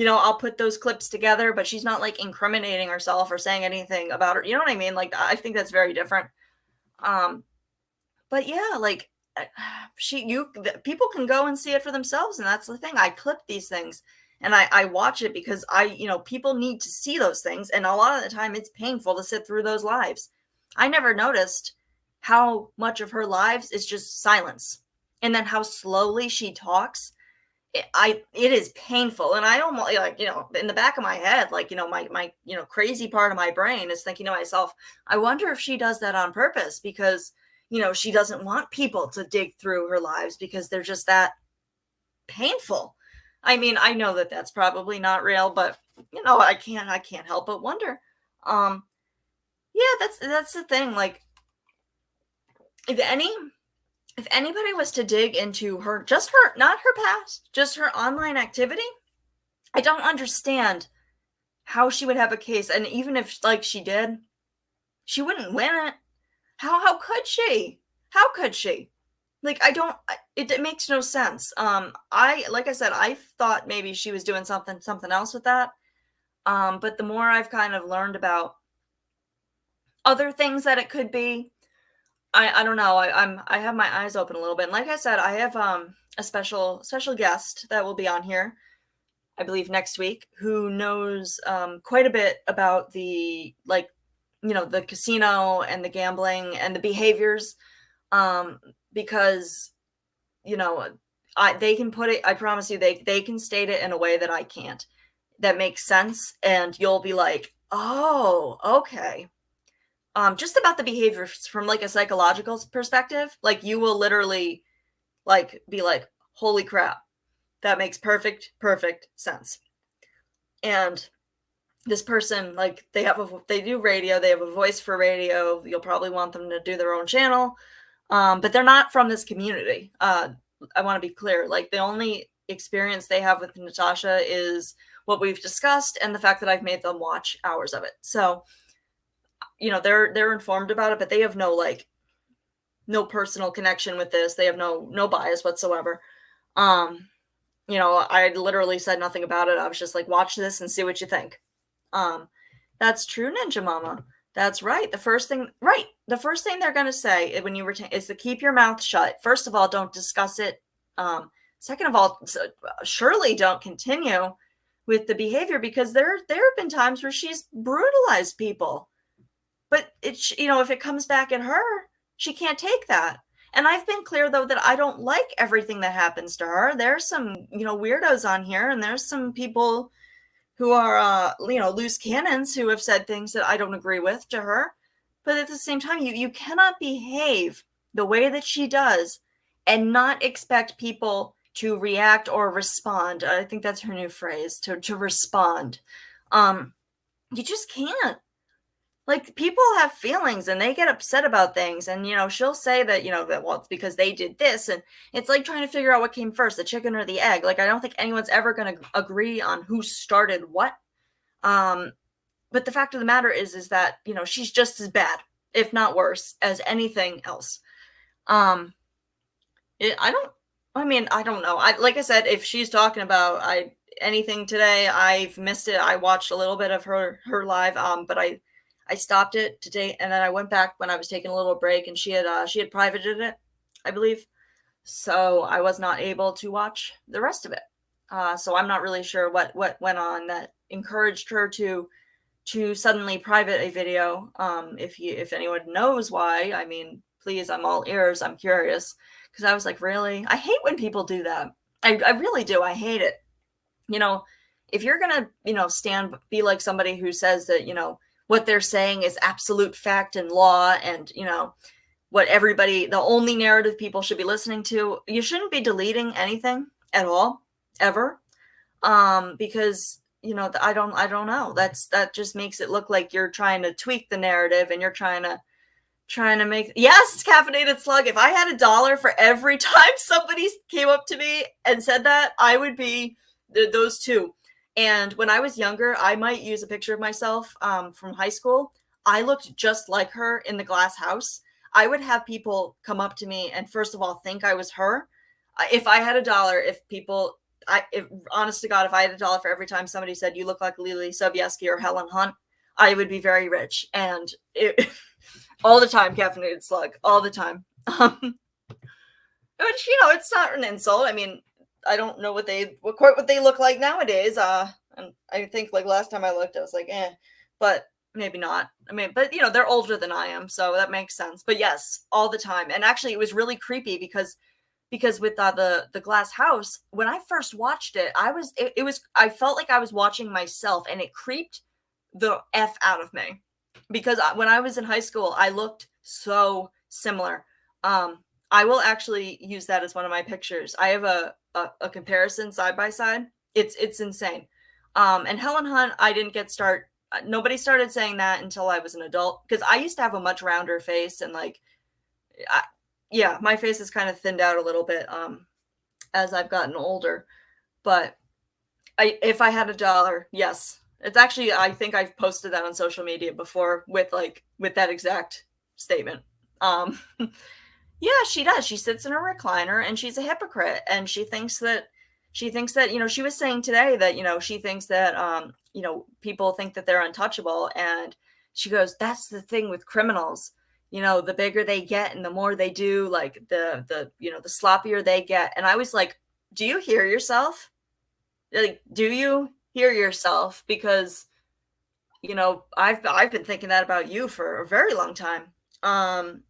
I'll put those clips together, but she's not like incriminating herself or saying anything about her. You know what I mean? Like, I think that's very different. But yeah, like people can go and see it for themselves. And that's the thing. I clip these things and I watch it because people need to see those things. And a lot of the time it's painful to sit through those lives. I never noticed how much of her lives is just silence. And then how slowly she talks. It is painful. And I almost like, in the back of my head, like, my crazy part of my brain is thinking to myself, I wonder if she does that on purpose because, she doesn't want people to dig through her lives because they're just that painful. I mean, I know that that's probably not real, but I can't help but wonder. Yeah, that's the thing. Like if anybody was to dig into not her past, just her online activity, I don't understand how she would have a case. And even if like she did, she wouldn't win it. How could she? How could she? Like, it makes no sense. Like I said, I thought maybe she was doing something else with that. But the more I've kind of learned about other things that it could be, I don't know. I have my eyes open a little bit. And like I said, I have a special guest that will be on here, I believe next week, who knows quite a bit about the the casino and the gambling and the behaviors, because they can put it. I promise you, they can state it in a way that I can't. That makes sense, and you'll be like, oh, okay. Just about the behavior from like a psychological perspective, like you will literally like be like, holy crap, that makes perfect sense. And this person, like they do radio, they have a voice for radio. You'll probably want them to do their own channel. But they're not from this community. I want to be clear. Like the only experience they have with Natasha is what we've discussed and the fact that I've made them watch hours of it. So, they're informed about it, but they have no personal connection with this. They have no bias whatsoever. I literally said nothing about it. I was just like, watch this and see what you think. That's true, Ninja Mama. That's right. The first thing they're going to say when you retain is to keep your mouth shut. First of all, don't discuss it. Second of all, surely don't continue with the behavior, because there have been times where she's brutalized people. But if it comes back at her, she can't take that. And I've been clear, though, that I don't like everything that happens to her. There's some, weirdos on here, and there's some people who are, loose cannons who have said things that I don't agree with to her. But at the same time, you cannot behave the way that she does and not expect people to react or respond. I think that's her new phrase, to respond. You just can't. Like, people have feelings and they get upset about things, and she'll say that it's because they did this, and it's like trying to figure out what came first, the chicken or the egg. Like, I don't think anyone's ever going to agree on who started what. But the fact of the matter is that she's just as bad, if not worse, as anything else. I don't know. Like I said, if she's talking about anything today, I've missed it. I watched a little bit of her live, but I stopped it today, and then I went back when I was taking a little break, and she had privated it, I believe. So I was not able to watch the rest of it. So I'm not really sure what went on that encouraged her to suddenly private a video. If anyone knows why, I mean, please, I'm all ears. I'm curious, because I was like, really? I hate when people do that. I really do. I hate it. If you're gonna be like somebody who says that what they're saying is absolute fact and law, and what the only narrative people should be listening to, you shouldn't be deleting anything at all, ever, because I don't know, that just makes it look like you're trying to tweak the narrative, and you're trying to make. Yes, Caffeinated Slug, if I had $1 for every time somebody came up to me and said that, I would be those two. And when I was younger, I might use a picture of myself from high school. I looked just like her in the glass house. I would have people come up to me and, first of all, think I was her. If I had $1, honest to God, if I had $1 for every time somebody said, you look like Lily Sobieski or Helen Hunt, I would be very rich. And all the time, Caffeinated Slug, all the time. Which, it's not an insult. I mean, I don't know what they look like nowadays. And I think like last time I looked, I was like, but maybe not. I mean, but they're older than I am, so that makes sense. But yes, all the time. And actually, it was really creepy because with the glass house, when I first watched it, I felt like I was watching myself, and it creeped the F out of me, because when I was in high school, I looked so similar. I will actually use that as one of my pictures. I have a comparison side by side. It's insane. And Helen Hunt, I didn't nobody started saying that until I was an adult, because I used to have a much rounder face, and my face is kind of thinned out a little bit as I've gotten older. But if I had $1, yes, it's actually, I think I've posted that on social media before with that exact statement. Yeah, she does. She sits in a recliner, and she's a hypocrite, and she thinks that she was saying today that she thinks that people think that they're untouchable, and she goes, that's the thing with criminals. The bigger they get and the more they do, like the sloppier they get. And I was like, do you hear yourself? Like, do you hear yourself? Because I've been thinking that about you for a very long time. And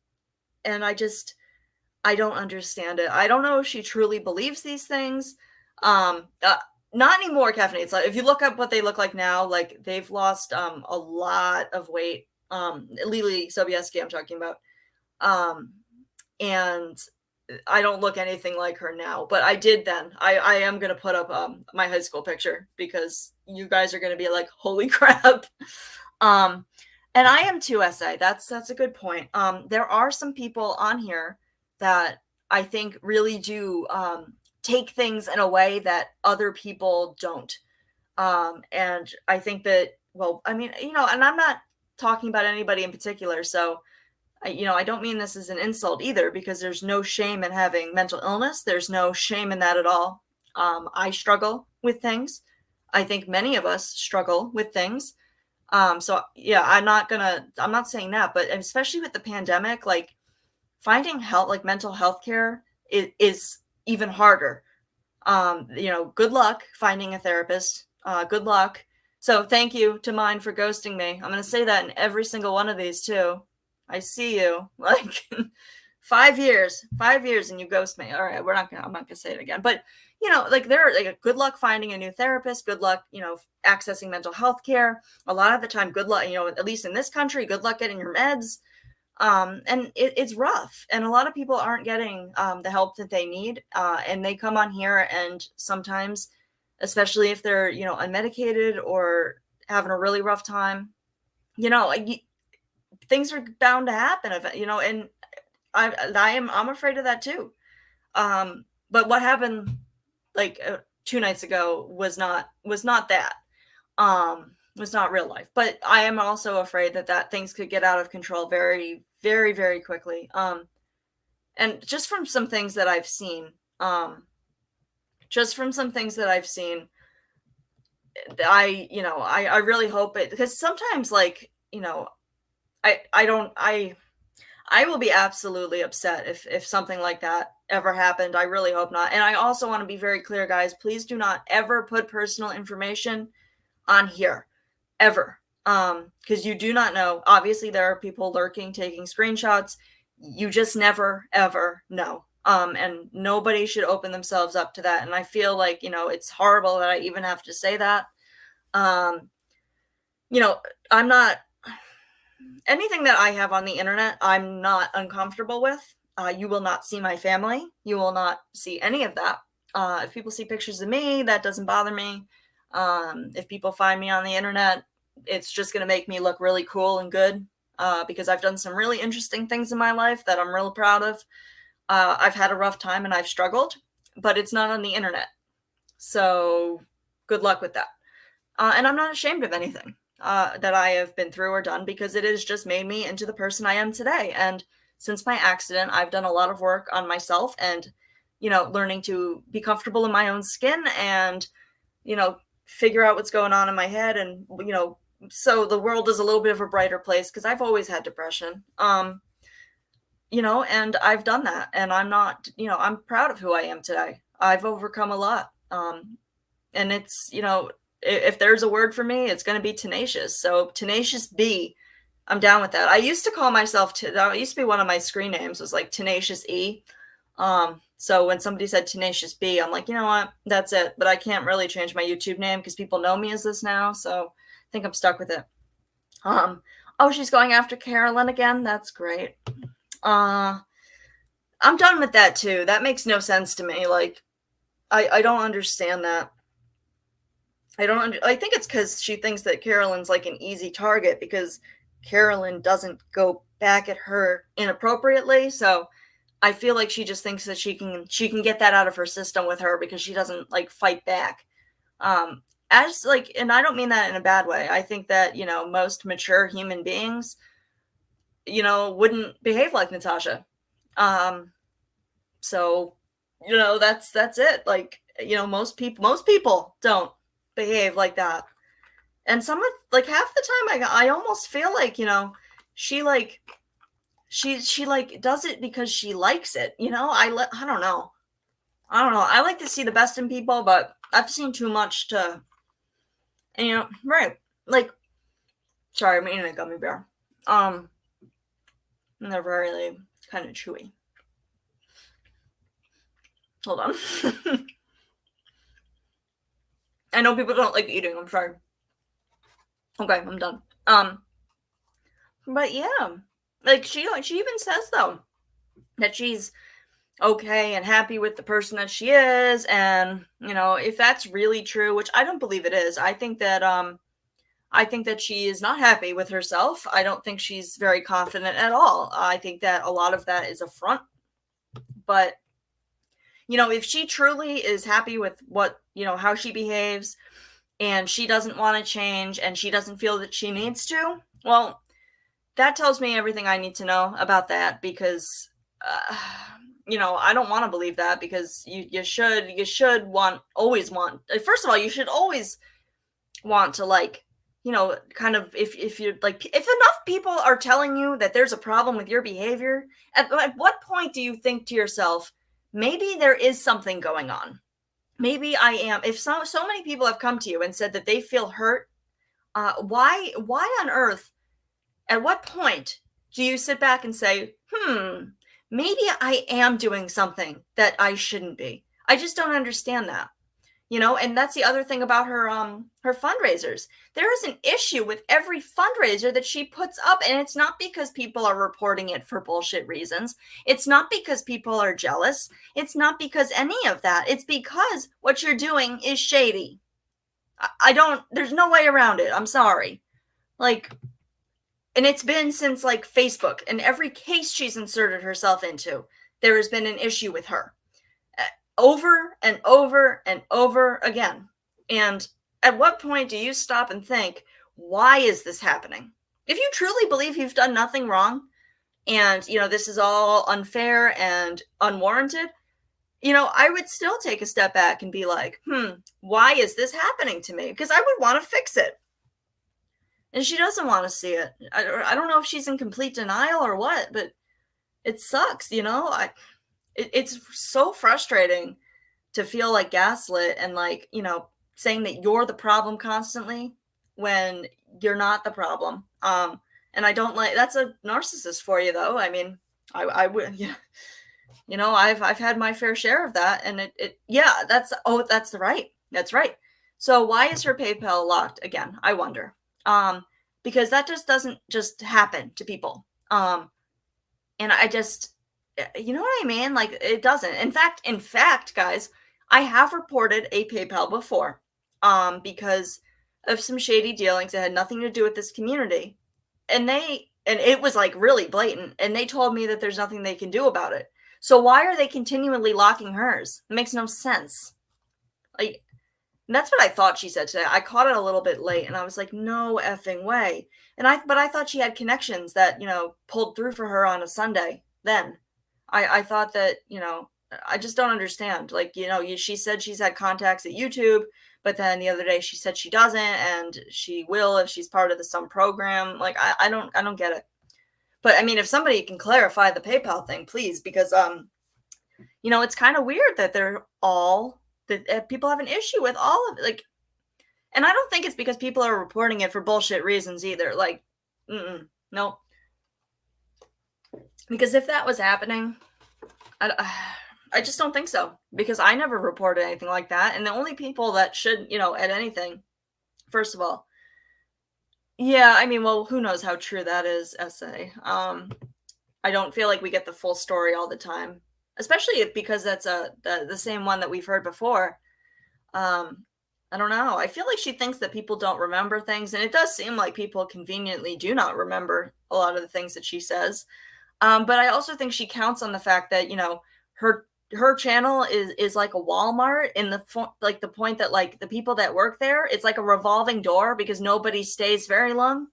I don't understand it. I don't know if she truly believes these things. Not anymore, Caffeinated Slug. If you look up what they look like now, like, they've lost a lot of weight. Lily Sobieski, I'm talking about. And I don't look anything like her now, but I did then. I am going to put up my high school picture, because you guys are going to be like, holy crap. And I am too, SA. That's a good point. There are some people on here that I think really do take things in a way that other people don't. And I think that, well, I mean, and I'm not talking about anybody in particular. So, I don't mean this as an insult either, because there's no shame in having mental illness. There's no shame in that at all. I struggle with things. I think many of us struggle with things. So yeah, I'm not saying that, but especially with the pandemic, like finding help, like mental health care is even harder. Good luck finding a therapist. Good luck. So thank you to mine for ghosting me. I'm going to say that in every single one of these too. I see you. Like 5 years and you ghost me. All right. I'm not going to say it again, but like good luck finding a new therapist. Good luck, accessing mental health care. A lot of the time, good luck, at least in this country, good luck getting your meds. And it's rough, and a lot of people aren't getting the help that they need, and they come on here, and sometimes, especially if they're unmedicated or having a really rough time, things are bound to happen, and I'm afraid of that too. But what happened like 2 nights ago was not that. Was not real life. But I am also afraid that things could get out of control very, very, very quickly. And just from some things that I've seen, I really hope it, because sometimes, like, I will be absolutely upset if something like that ever happened. I really hope not. And I also want to be very clear, guys, please do not ever put personal information on here. Ever. Because you do not know. Obviously, there are people lurking, taking screenshots. You just never, ever know. And nobody should open themselves up to that. And I feel like, it's horrible that I even have to say that. I'm not, anything that I have on the internet, I'm not uncomfortable with. You will not see my family. You will not see any of that. If people see pictures of me, that doesn't bother me. If people find me on the internet, it's just going to make me look really cool and good, because I've done some really interesting things in my life that I'm real proud of. I've had a rough time and I've struggled, but it's not on the internet. So good luck with that. And I'm not ashamed of anything that I have been through or done, because it has just made me into the person I am today. And since my accident, I've done a lot of work on myself and, learning to be comfortable in my own skin and, figure out what's going on in my head. And, so the world is a little bit of a brighter place, because I've always had depression. And I've done that, and I'm not, I'm proud of who I am today. I've overcome a lot. And it's, if there's a word for me, it's going to be tenacious. So Tenacious B, I'm down with that. I used to call myself, that used to be one of my screen names, was like Tenacious E. So when somebody said Tenacious B, I'm like, you know what, that's it. But I can't really change my YouTube name because people know me as this now. So I think I'm stuck with it. Oh, she's going after Carolyn again. That's great. I'm done with that too. That makes no sense to me. Like, I don't understand that. I think it's because she thinks that Carolyn's like an easy target, because Carolyn doesn't go back at her inappropriately. So I feel like she just thinks that she can get that out of her system with her, because she doesn't like fight back. As like, and I don't mean that in a bad way. I think that, most mature human beings, wouldn't behave like Natasha. So, that's it. Like, most people don't behave like that. And some of, like, half the time I almost feel like, she like, she like does it because she likes it. I don't know. I like to see the best in people, but I've seen too much to, and, right. Like, sorry, I'm eating a gummy bear. And they're very kind of chewy. Hold on. I know people don't like eating. I'm sorry. Okay, I'm done. But yeah, like she even says though that she's okay and happy with the person that she is, and if that's really true, which I don't believe it is, I think that she is not happy with herself. I don't think she's very confident at all. I think that a lot of that is a front. But if she truly is happy with what how she behaves, and she doesn't want to change and she doesn't feel that she needs to, well, that tells me everything I need to know about that because, uh, I don't want to believe that because you should always want, first of all, you should always want to, like, kind of, if you're like, if enough people are telling you that there's a problem with your behavior, at what point do you think to yourself, maybe there is something going on? Maybe I am. If so many people have come to you and said that they feel hurt, why on earth, at what point do you sit back and say, maybe I am doing something that I shouldn't be? I just don't understand that. And that's the other thing about her fundraisers. There is an issue with every fundraiser that she puts up, and it's not because people are reporting it for bullshit reasons. It's not because people are jealous. It's not because any of that. It's because what you're doing is shady. There's no way around it. I'm sorry. Like, and it's been since, like, Facebook, and every case she's inserted herself into, there has been an issue with her. Over and over and over again. And at what point do you stop and think, why is this happening? If you truly believe you've done nothing wrong and, this is all unfair and unwarranted, I would still take a step back and be like, why is this happening to me? Because I would want to fix it. And she doesn't want to see it. I don't know if she's in complete denial or what, but it sucks, It's so frustrating to feel like gaslit and, like, saying that you're the problem constantly when you're not the problem. And I don't like, that's a narcissist for you, though. I mean, I would, I've had my fair share of that, and that's right. That's right. So why is her PayPal locked again? I wonder. Because that just doesn't just happen to people. And I just, you know what I mean? Like, it doesn't. In fact, guys, I have reported a PayPal before, because of some shady dealings that had nothing to do with this community. And it was, like, really blatant, and they told me that there's nothing they can do about it. So why are they continually locking hers? It makes no sense. Like, that's what I thought she said today. I caught it a little bit late, and I was like, no effing way. But I thought she had connections that, pulled through for her on a Sunday then. I thought that, I just don't understand. Like, she said she's had contacts at YouTube, but then the other day she said she doesn't, and she will if she's part of some program. Like, I don't get it. But I mean, if somebody can clarify the PayPal thing, please, because it's kind of weird that people have an issue with all of it. Like, and I don't think it's because people are reporting it for bullshit reasons either. Like, no. Because if that was happening, I just don't think so. Because I never reported anything like that. And the only people that should, at anything, first of all, yeah, I mean, well, who knows how true that is, essay. I don't feel like we get the full story all the time, especially because that's the same one that we've heard before. I don't know. I feel like she thinks that people don't remember things, and it does seem like people conveniently do not remember a lot of the things that she says. But I also think she counts on the fact that, her channel is like a Walmart in the point that, like, the people that work there, it's like a revolving door because nobody stays very long.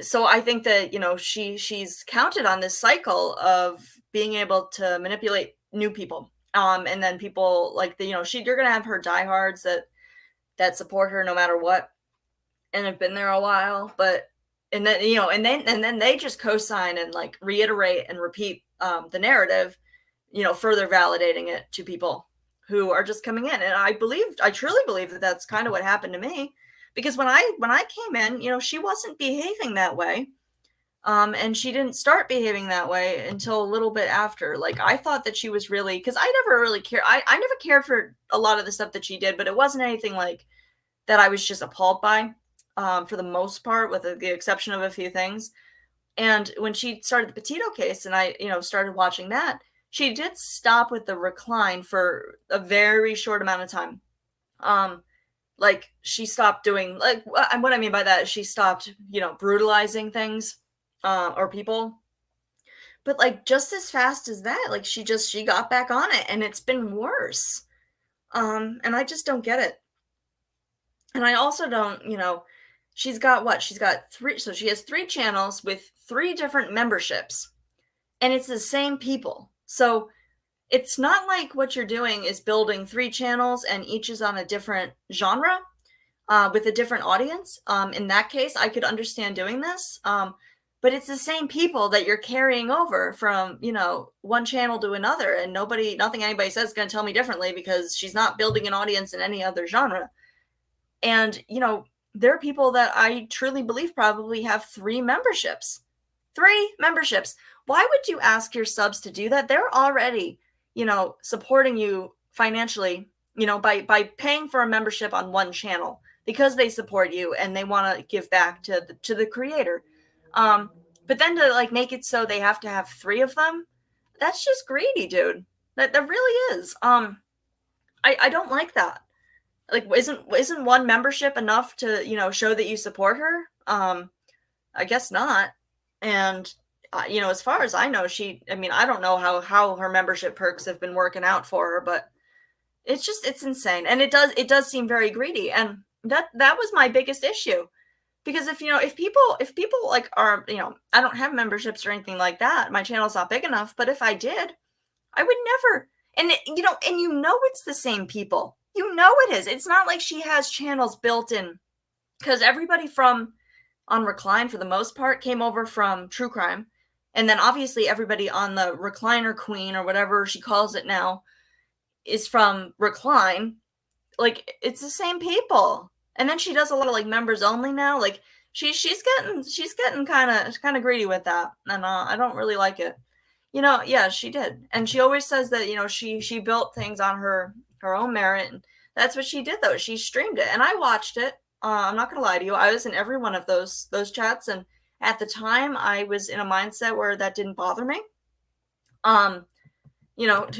So I think that, she's counted on this cycle of being able to manipulate new people. And then people like you're going to have her diehards that support her no matter what and have been there a while, and then they just co-sign and, like, reiterate and repeat the narrative, further validating it to people who are just coming in. And I truly believe that that's kind of what happened to me, because when I came in, she wasn't behaving that way. And she didn't start behaving that way until a little bit after. Like, I thought that she was really, because I never really cared. I never cared for a lot of the stuff that she did, but it wasn't anything like that I was just appalled by, for the most part, with the exception of a few things. And when she started the Petito case and I, started watching that, she did stop with the recline for a very short amount of time. Like, she stopped doing, like, what I mean by that is she stopped, brutalizing things. Or people, but, like, just as fast as that, like, she got back on it, and it's been worse. And I just don't get it. And I also don't, she's got what? She's got three, so she has three channels with three different memberships, and it's the same people. So it's not like what you're doing is building three channels and each is on a different genre with a different audience. In that case, I could understand doing this. But it's the same people that you're carrying over from, one channel to another, and nothing anybody says is going to tell me differently because she's not building an audience in any other genre. And, there are people that I truly believe probably have three memberships. Three memberships. Why would you ask your subs to do that? They're already, supporting you financially, by paying for a membership on one channel because they support you and they want to give back to the creator. But then to like make it so they have to have three of them, that's just greedy, dude. That really is. I don't like that. Like, isn't one membership enough to show that you support her? I guess not. And as far as I know, I don't know how her membership perks have been working out for her, but it's insane, and it does seem very greedy, and that was my biggest issue. Because if people like are, I don't have memberships or anything like that. My channel's not big enough, but if I did, I would never. And it's the same people. It is. It's not like she has channels built in, because everybody from on Recline for the most part came over from True Crime, and then obviously everybody on the Recliner Queen or whatever she calls it now is from Recline. Like, it's the same people. And then she does a lot of like members only now. Like she's getting kind of greedy with that, and I don't really like it. Yeah, she did, and she always says that she built things on her own merit, and that's what she did though. She streamed it, and I watched it. I'm not gonna lie to you, I was in every one of those chats, and at the time I was in a mindset where that didn't bother me. To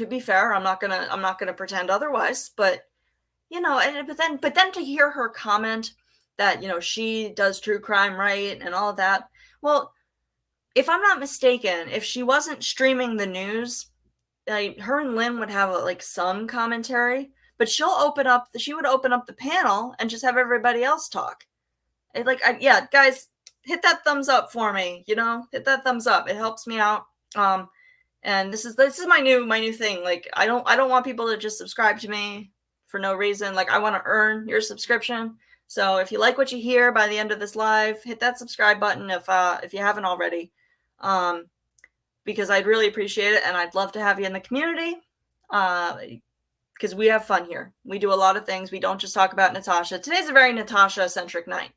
be fair, I'm not gonna pretend otherwise, but but then to hear her comment that she does true crime right and all of that. Well, if I'm not mistaken, if she wasn't streaming the news, her and Lynn would have like some commentary, but she would open up the panel and just have everybody else talk. Yeah, guys, hit that thumbs up for me. Hit that thumbs up. It helps me out. And this is my new thing. Like, I don't want people to just subscribe to me for no reason. Like, I want to earn your subscription. So if you like what you hear by the end of this live, hit that subscribe button if you haven't already. Because I'd really appreciate it, and I'd love to have you in the community. Because we have fun here. We do a lot of things. We don't just talk about Natasha. Today's a very Natasha-centric night,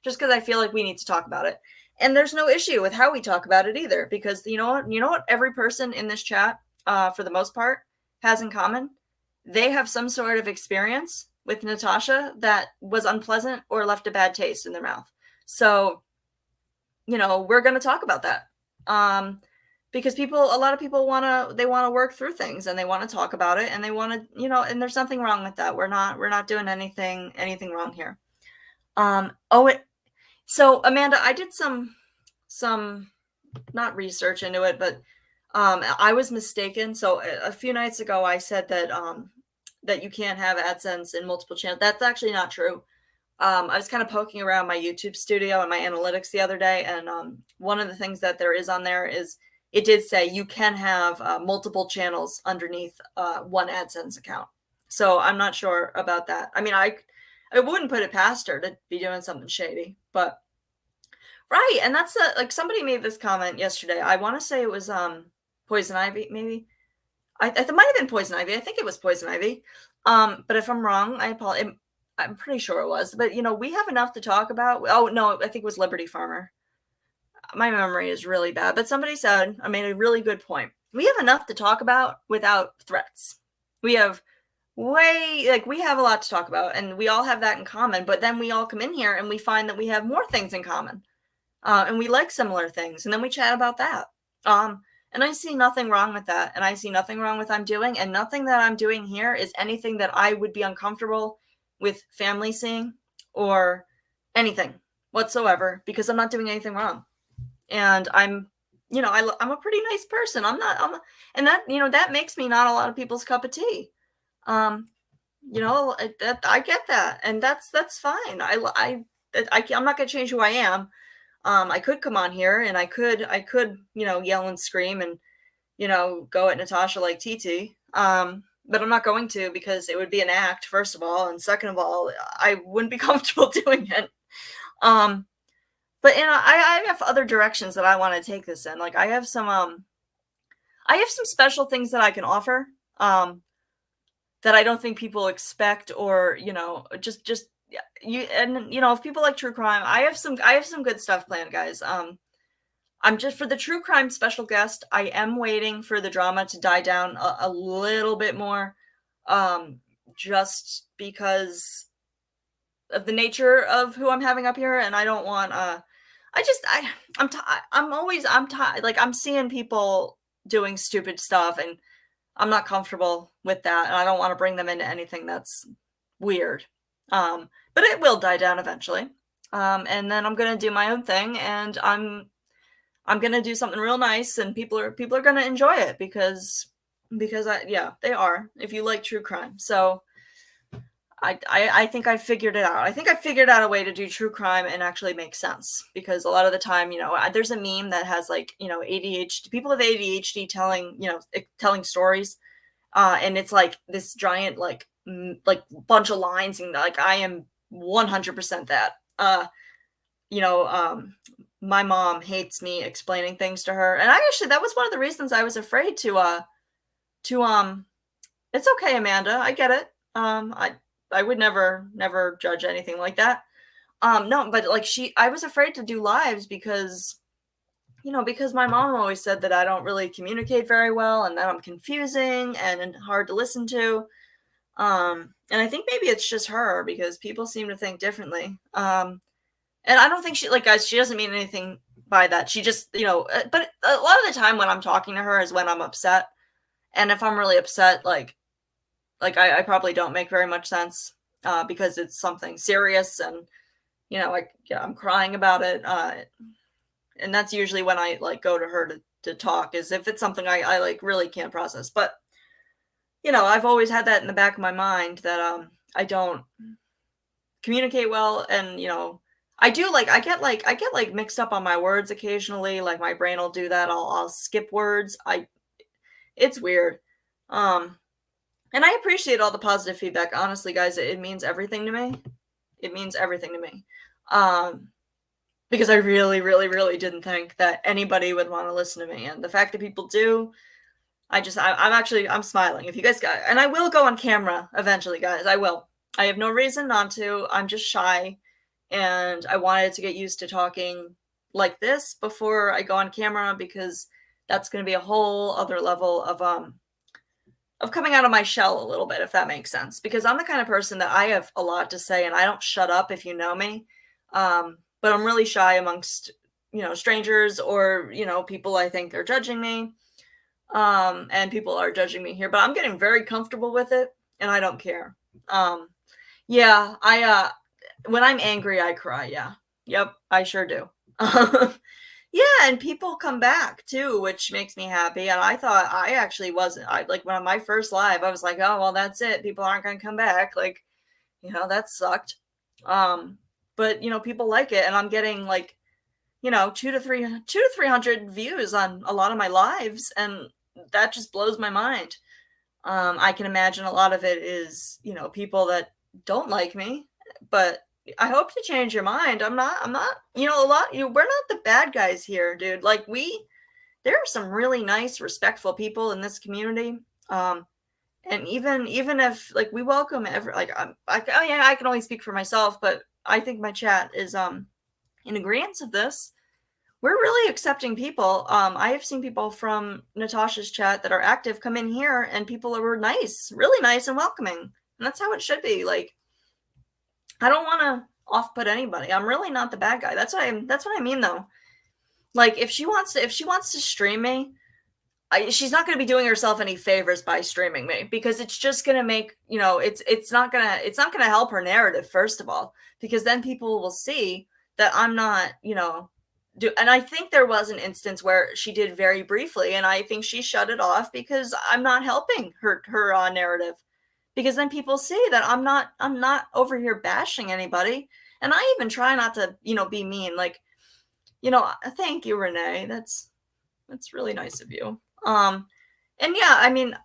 just because I feel like we need to talk about it. And there's no issue with how we talk about it either, because you know what every person in this chat, for the most part, has in common? They have some sort of experience with Natasha that was unpleasant or left a bad taste in their mouth. So, we're going to talk about that. Because a lot of people want to work through things, and they want to talk about it, and they want to, and there's nothing wrong with that. We're not doing anything wrong here. So Amanda, I did some not research into it, but I was mistaken. So a few nights ago, I said that you can't have AdSense in multiple channels. That's actually not true. I was kind of poking around my YouTube studio and my analytics the other day, and one of the things that there is on there is it did say you can have multiple channels underneath one AdSense account. So I'm not sure about that. I mean, I wouldn't put it past her to be doing something shady, but right. And that's like, somebody made this comment yesterday. I want to say it was Poison Ivy, maybe. It might have been Poison Ivy. I think it was Poison Ivy. But if I'm wrong, I apologize. I'm pretty sure it was. But we have enough to talk about. Oh no, I think it was Liberty Farmer. My memory is really bad. But somebody said, I made a really good point. We have enough to talk about without threats. We have we have a lot to talk about, and we all have that in common. But then we all come in here and we find that we have more things in common. And we like similar things, and then we chat about that. And I see nothing wrong with that, and I see nothing wrong with I'm doing, and nothing that I'm doing here is anything that I would be uncomfortable with family seeing or anything whatsoever, because I'm not doing anything wrong. And I'm a pretty nice person. And that, that makes me not a lot of people's cup of tea. you know, I get that, and that's fine. I'm not gonna change who I am. I could come on here and I could, yell and scream and, go at Natasha like TT. But I'm not going to because it would be an act, first of all, and second of all, I wouldn't be comfortable doing it. Um, but I have other directions that I want to take this in. Like I have some special things that I can offer. That I don't think people expect or, just yeah, if people like true crime, I have some good stuff planned, guys. I'm just for the true crime special guest, I am waiting for the drama to die down a little bit more. Um, just because of the nature of who I'm having up here, and I don't want I just I'm t- I'm always I'm tired. Like I'm seeing people doing stupid stuff and I'm not comfortable with that, and I don't want to bring them into anything that's weird. But it will die down eventually. And then I'm gonna do my own thing, and I'm gonna do something real nice, and people are gonna enjoy it because they are. If you like true crime, so I think I figured it out. I think I figured out a way to do true crime and actually make sense because a lot of the time, there's a meme that has like, ADHD people with ADHD telling stories, and it's like this giant like bunch of lines and like I am 100% that. You know, my mom hates me explaining things to her, and that was one of the reasons I was afraid to it's okay, Amanda, I get it. I would never judge anything like that. No, but like I was afraid to do lives because because my mom always said that I don't really communicate very well and that I'm confusing and hard to listen to. And I think maybe it's just her because people seem to think differently. And I don't think guys, she doesn't mean anything by that. She just, but a lot of the time when I'm talking to her is when I'm upset. And if I'm really upset, I probably don't make very much sense because it's something serious and, I'm crying about it. And that's usually when I go to her to talk is if it's something I really can't process. But, I've always had that in the back of my mind that I don't communicate well. And, I do I get mixed up on my words occasionally. Like my brain will do that. I'll skip words. It's weird. And I appreciate all the positive feedback. Honestly, guys, it means everything to me. It means everything to me. Because I really, really, really didn't think that anybody would want to listen to me. And the fact that people do, I'm smiling. If you guys and I will go on camera eventually, guys. I will. I have no reason not to. I'm just shy. And I wanted to get used to talking like this before I go on camera because that's going to be a whole other level of coming out of my shell a little bit, if that makes sense. Because I'm the kind of person that I have a lot to say and I don't shut up if you know me. But I'm really shy amongst, strangers or, people I think are judging me. And people are judging me here, but I'm getting very comfortable with it and I don't care. Yeah, when I'm angry, I cry. Yeah. Yep. I sure do. Yeah, and people come back too, which makes me happy. And I thought I actually wasn't. When on my first live, I was like, oh well, that's it. People aren't going to come back. That sucked. But people like it, and I'm getting 200 to 300 views on a lot of my lives, and that just blows my mind. I can imagine a lot of it is people that don't like me, but I hope to change your mind. I'm not, we're not the bad guys here, dude. There are some really nice, respectful people in this community. And even if we welcome I can only speak for myself, but I think my chat is, in agreement of this. We're really accepting people. I have seen people from Natasha's chat that are active come in here and people were nice, really nice and welcoming. And that's how it should be. I don't want to off-put anybody. I'm really not the bad guy. That's what I mean though. If she wants to stream me, she's not going to be doing herself any favors by streaming me because it's just going to make, it's not going to help her narrative first of all, because then people will see that I'm not, and I think there was an instance where she did very briefly and I think she shut it off because I'm not helping her narrative. because then people see that I'm not over here bashing anybody. And I even try not to, be mean. Like, thank you, Renee. That's really nice of you. And yeah, I mean,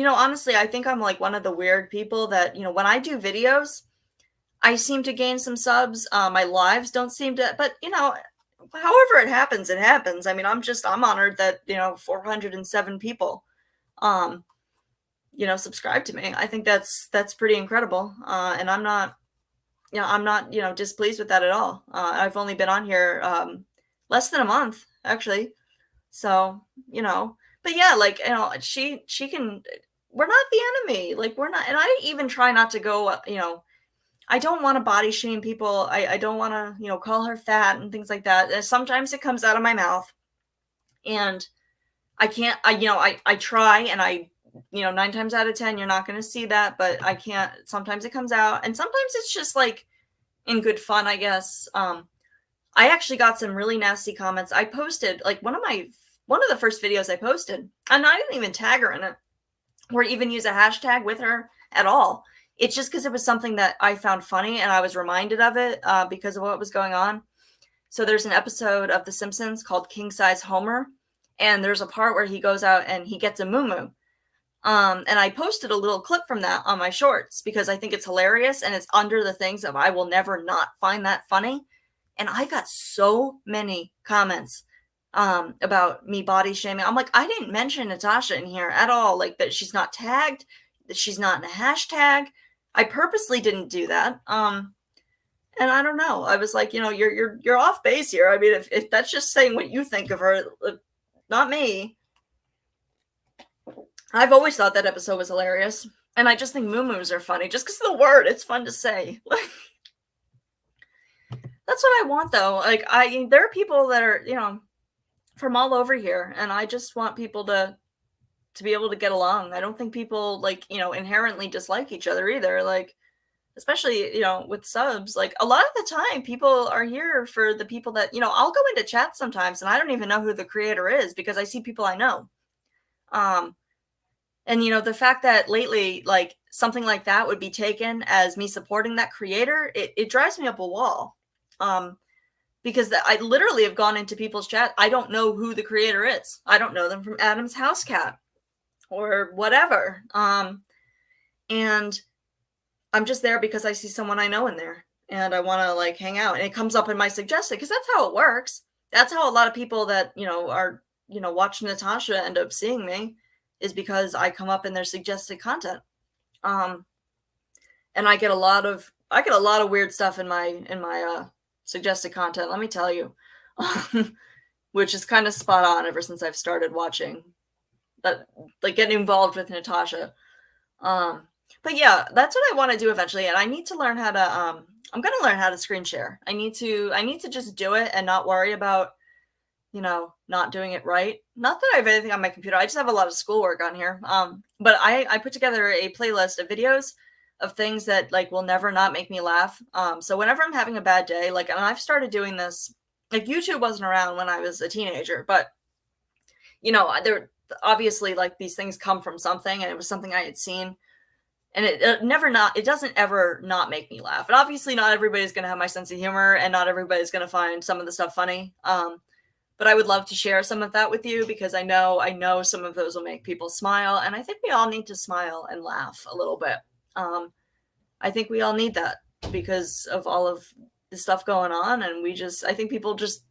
honestly, I think I'm like one of the weird people that, when I do videos, I seem to gain some subs. My lives don't seem to, but however it happens, it happens. I mean, I'm honored that, 407 people, subscribe to me. I think that's pretty incredible. And I'm not, displeased with that at all. I've only been on here, less than a month, actually. So, but yeah, like, she can, we're not the enemy. Like, we're not, and I even try not to go, I don't want to body shame people. I don't want to, call her fat and things like that. Sometimes it comes out of my mouth and I can't, I try and 9 times out of 10, you're not going to see that, but I can't, sometimes it comes out and sometimes it's just like in good fun, I guess. I actually got some really nasty comments. I posted like one of the first videos I posted, and I didn't even tag her in it or even use a hashtag with her at all. It's just because it was something that I found funny and I was reminded of it because of what was going on. So there's an episode of The Simpsons called King Size Homer, and there's a part where he goes out and he gets a moo-moo. And I posted a little clip from that on my shorts because I think it's hilarious and it's under the things of I will never not find that funny. And I got so many comments about me body shaming. I'm like, I didn't mention Natasha in here at all. Like that she's not tagged, that she's not in a hashtag. I purposely didn't do that. And I don't know. I was like, you're off base here. I mean, if that's just saying what you think of her, not me. I've always thought that episode was hilarious. And I just think moo-moos are funny. Just because of the word, it's fun to say. That's what I want, though. Like, there are people that are, from all over here. And I just want people to be able to get along. I don't think people, like, inherently dislike each other either. Like, especially, with subs. Like, a lot of the time, people are here for the people that, I'll go into chat sometimes and I don't even know who the creator is because I see people I know. And, the fact that lately, like, something like that would be taken as me supporting that creator, it drives me up a wall. Because I literally have gone into people's chat. I don't know who the creator is. I don't know them from Adam's House Cat or whatever. And I'm just there because I see someone I know in there and I want to like hang out and it comes up in my suggested because that's how it works. That's how a lot of people that, are, watching Natasha end up seeing me is because I come up in their suggested content. And I get a lot of weird stuff in my suggested content, let me tell you, which is kind of spot on ever since I've started watching that, like getting involved with Natasha. But yeah, that's what I want to do eventually. And I need to learn how to, I'm going to learn how to screen share. I need to just do it and not worry about, not doing it right. Not that I have anything on my computer. I just have a lot of schoolwork on here. But I put together a playlist of videos of things that like will never not make me laugh. So whenever I'm having a bad day, like, and I've started doing this, like YouTube wasn't around when I was a teenager, but there obviously like these things come from something and it was something I had seen and it doesn't ever not make me laugh. And obviously not everybody's going to have my sense of humor and not everybody's going to find some of the stuff funny. But I would love to share some of that with you because I know some of those will make people smile. And I think we all need to smile and laugh a little bit. I think we all need that because of all of the stuff going on. And I think people just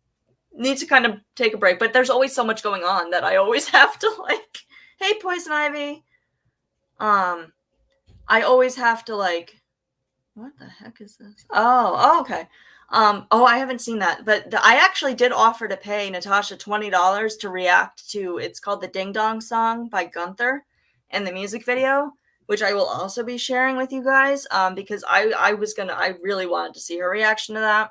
need to kind of take a break, but there's always so much going on that I always have to like, hey, Poison Ivy. I always have to like, what the heck is this? Oh, okay. I haven't seen that, but I actually did offer to pay Natasha $20 to react to, it's called the Ding Dong Song by Gunther and the music video, which I will also be sharing with you guys, because I really wanted to see her reaction to that.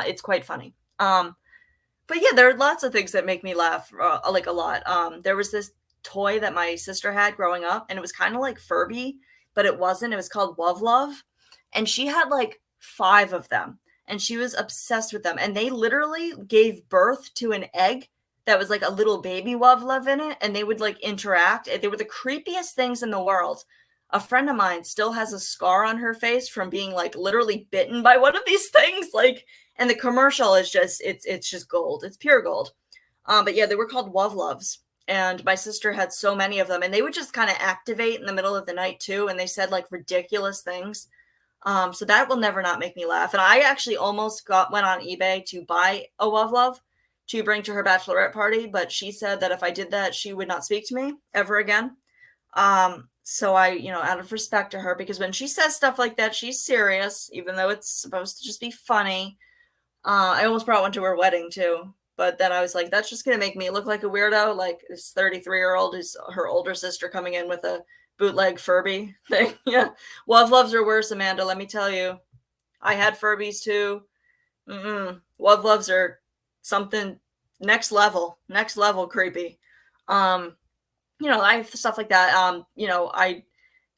It's quite funny. But yeah, there are lots of things that make me laugh, like a lot. There was this toy that my sister had growing up, and it was kind of like Furby, but it wasn't. It was called Love Love, and she had like 5 of them, and she was obsessed with them. And they literally gave birth to an egg that was like a little baby Love Love in it, and they would like interact. They were the creepiest things in the world. a friend of mine still has a scar on her face from being like literally bitten by one of these things. Like, and the commercial is just it's just gold. It's pure gold. But yeah, they were called Wovloves. And my sister had so many of them, and they would just kind of activate in the middle of the night too. And they said like ridiculous things. So that will never not make me laugh. And I actually almost went on eBay to buy a Wovlove to bring to her bachelorette party, but she said that if I did that, she would not speak to me ever again. So I, out of respect to her, because when she says stuff like that, she's serious, even though it's supposed to just be funny. I almost brought one to her wedding too, but then I was like, that's just gonna make me look like a weirdo, like this 33-year-old who's her older sister coming in with a bootleg Furby thing. Yeah, Wovloves are worse, Amanda. Let me tell you, I had Furbies too. Wovloves are something next level creepy. I have stuff like that. I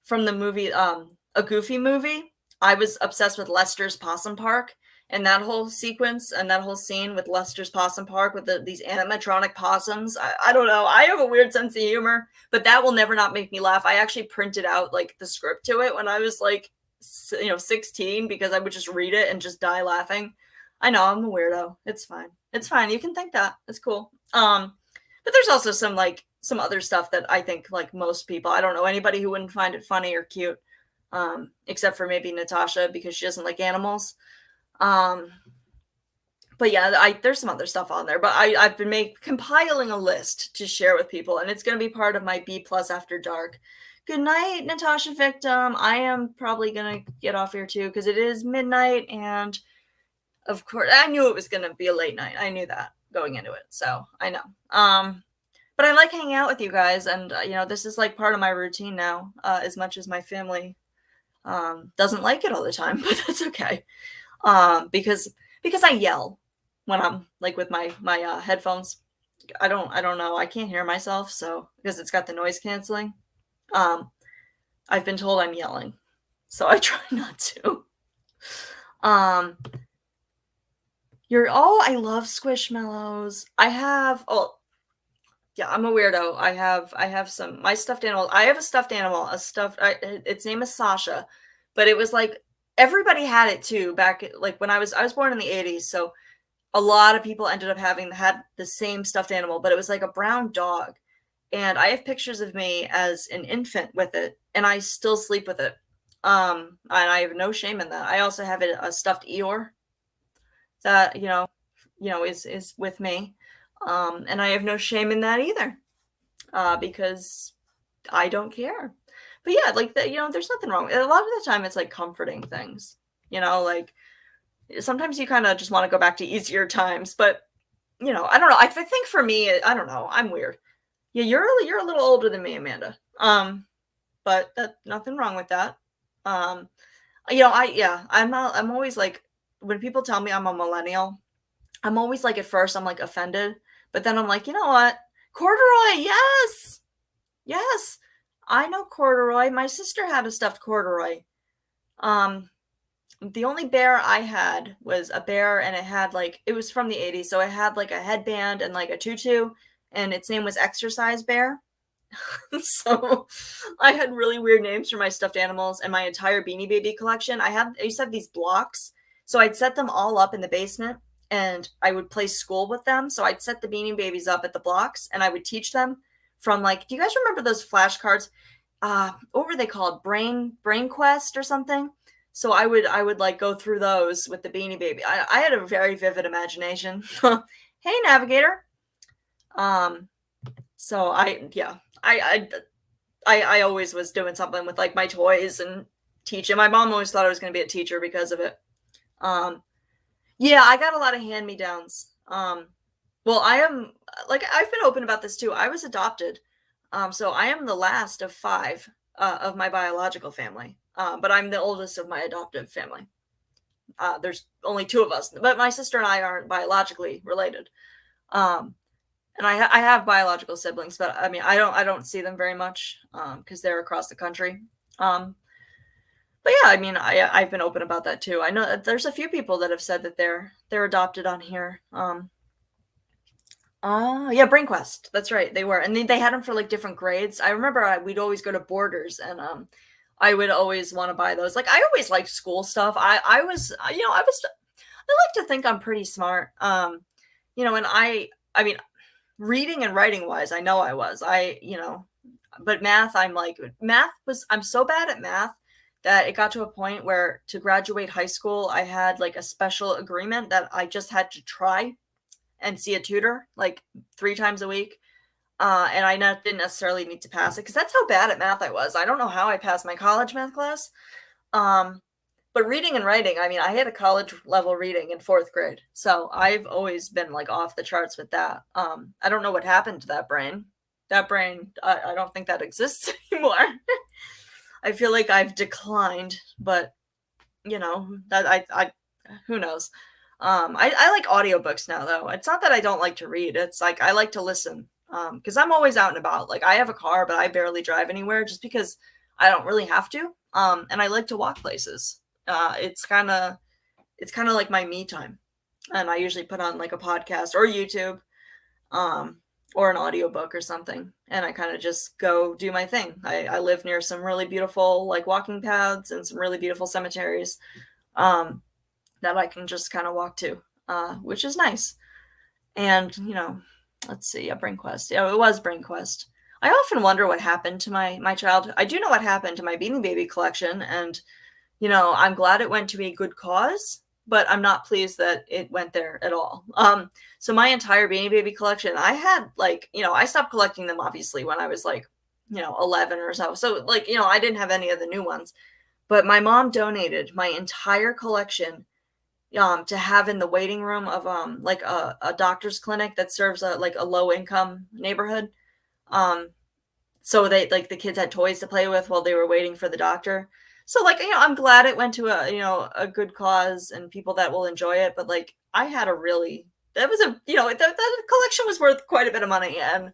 from the movie A Goofy Movie, I was obsessed with Lester's Possum Park, and that whole sequence and that whole scene with Lester's Possum Park with these animatronic possums. I don't know. I have a weird sense of humor, but that will never not make me laugh. I actually printed out like the script to it when I was like 16, because I would just read it and just die laughing. I know I'm a weirdo. It's fine. It's fine. You can think that. It's cool. But there's also some other stuff that I think like most people, I don't know anybody who wouldn't find it funny or cute, except for maybe Natasha, because she doesn't like animals. But yeah, there's some other stuff on there, but I've been compiling a list to share with people, and it's going to be part of my B+ After Dark. Good night, Natasha Victim. I am probably going to get off here too, because it is midnight, and of course, I knew it was going to be a late night. I knew that going into it, so I know. But I like hanging out with you guys, and this is like part of my routine now, as much as my family doesn't like it all the time, but that's okay. Because I yell when I'm like with my headphones. I don't know. I can't hear myself, so because it's got the noise canceling. I've been told I'm yelling, so I try not to. I love Squishmallows. Yeah, I'm a weirdo. I have my stuffed animals. I have a stuffed animal, its name is Sasha, but it was like everybody had it too back like when I was born in the 80s, so a lot of people ended up had the same stuffed animal, but it was like a brown dog. And I have pictures of me as an infant with it, and I still sleep with it. And I have no shame in that. I also have a stuffed Eeyore that, is with me. And I have no shame in that either, because I don't care. But yeah, like there's nothing wrong. A lot of the time, it's like comforting things. Like sometimes you kind of just want to go back to easier times. But I don't know. I think for me, I don't know. I'm weird. Yeah, you're a little older than me, Amanda. But nothing wrong with that. I'm always like, when people tell me I'm a millennial, I'm always like, at first I'm like offended. But then I'm like, you know what? Corduroy, yes. Yes. I know corduroy. My sister had a stuffed corduroy. The only bear I had was a bear, and it was from the 80s. So it had like a headband and like a tutu, and its name was Exercise Bear. So I had really weird names for my stuffed animals, and my entire Beanie Baby collection. I used to have these blocks. So I'd set them all up in the basement, and I would play school with them. So I'd set the Beanie Babies up at the blocks, and I would teach them from do you guys remember those flashcards? What were they called? Brain Quest or something? So I would like go through those with the Beanie Baby. I had a very vivid imagination. Hey, Navigator. So I always was doing something with like my toys and teaching. My mom always thought I was going to be a teacher because of it. Yeah, I got a lot of hand-me-downs. Well, I've been open about this too. I was adopted. So I am the last of 5 of my biological family. But I'm the oldest of my adoptive family. There's only 2 of us, but my sister and I aren't biologically related. And I have biological siblings, but I mean, I don't see them very much, because they're across the country. But yeah, I mean, I've been open about that too. I know that there's a few people that have said that they're adopted on here. Yeah, Brain Quest. That's right, they were, and they had them for like different grades. I remember we'd always go to Borders, and I would always want to buy those. Like I always liked school stuff. I was I like to think I'm pretty smart. And I mean reading and writing wise, I know I was. But math, I'm so bad at math that it got to a point where to graduate high school, I had like a special agreement that I just had to try and see a tutor like 3 times a week. And I didn't necessarily need to pass it because that's how bad at math I was. I don't know how I passed my college math class. Um, but reading and writing, I mean, I had a college level reading in 4th grade. So I've always been like off the charts with that. I don't know what happened to that brain. I don't think that exists anymore. I feel like I've declined, but that I who knows. I like audiobooks now though. It's not that I don't like to read. It's like I like to listen. Because I'm always out and about. Like I have a car, but I barely drive anywhere just because I don't really have to. And I like to walk places. It's kind of like my me time. And I usually put on like a podcast or YouTube, or an audiobook or something. And I kind of just go do my thing. I live near some really beautiful like walking paths and some really beautiful cemeteries, that I can just kind of walk to, which is nice. And, let's see, a Brain Quest. Yeah, it was Brain Quest. I often wonder what happened to my childhood. I do know what happened to my Beanie Baby collection, and I'm glad it went to a good cause, but I'm not pleased that it went there at all. So my entire Beanie Baby collection, I had like, I stopped collecting them obviously when I was like, 11 or so. So like, I didn't have any of the new ones, but my mom donated my entire collection to have in the waiting room of like a doctor's clinic that serves a like a low income neighborhood. So they like the kids had toys to play with while they were waiting for the doctor. So like I'm glad it went to a good cause and people that will enjoy it. But like I had a really that was a that collection was worth quite a bit of money, and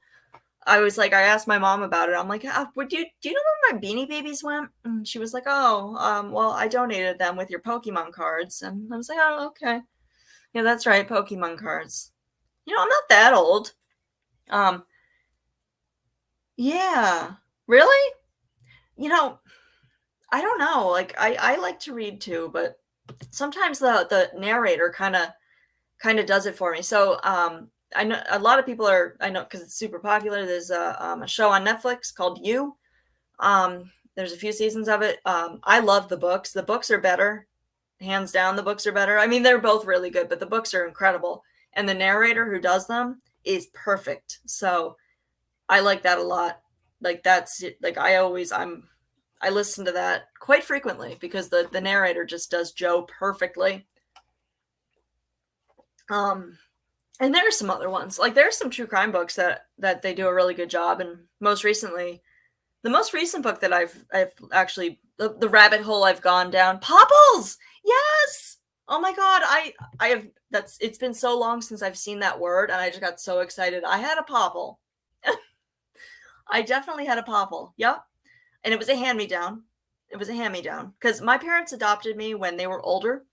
I was like, I asked my mom about it. I'm like, do you know where my Beanie Babies went? And she was like, oh, well, I donated them with your Pokemon cards. And I was like, oh, okay. Yeah, that's right, Pokemon cards. I'm not that old. Yeah. Really? I don't know. Like, I like to read too, but sometimes the narrator kind of does it for me. So, I know a lot of people I know because it's super popular. There's a show on Netflix called You. There's a few seasons of it. I love the books. The books are better. Hands down, the books are better. I mean, they're both really good, but the books are incredible. And the narrator who does them is perfect. So I like that a lot. Like that's like I listen to that quite frequently because the narrator just does Joe perfectly. And there are some other ones. Like there's some true crime books that they do a really good job. And most recently, the most recent book that I've actually the rabbit hole I've gone down, Popples. Yes. Oh my God. I have it's been so long since I've seen that word and I just got so excited. I had a popple. I definitely had a popple. Yep. And it was a hand-me-down. It was a hand-me-down because my parents adopted me when they were older.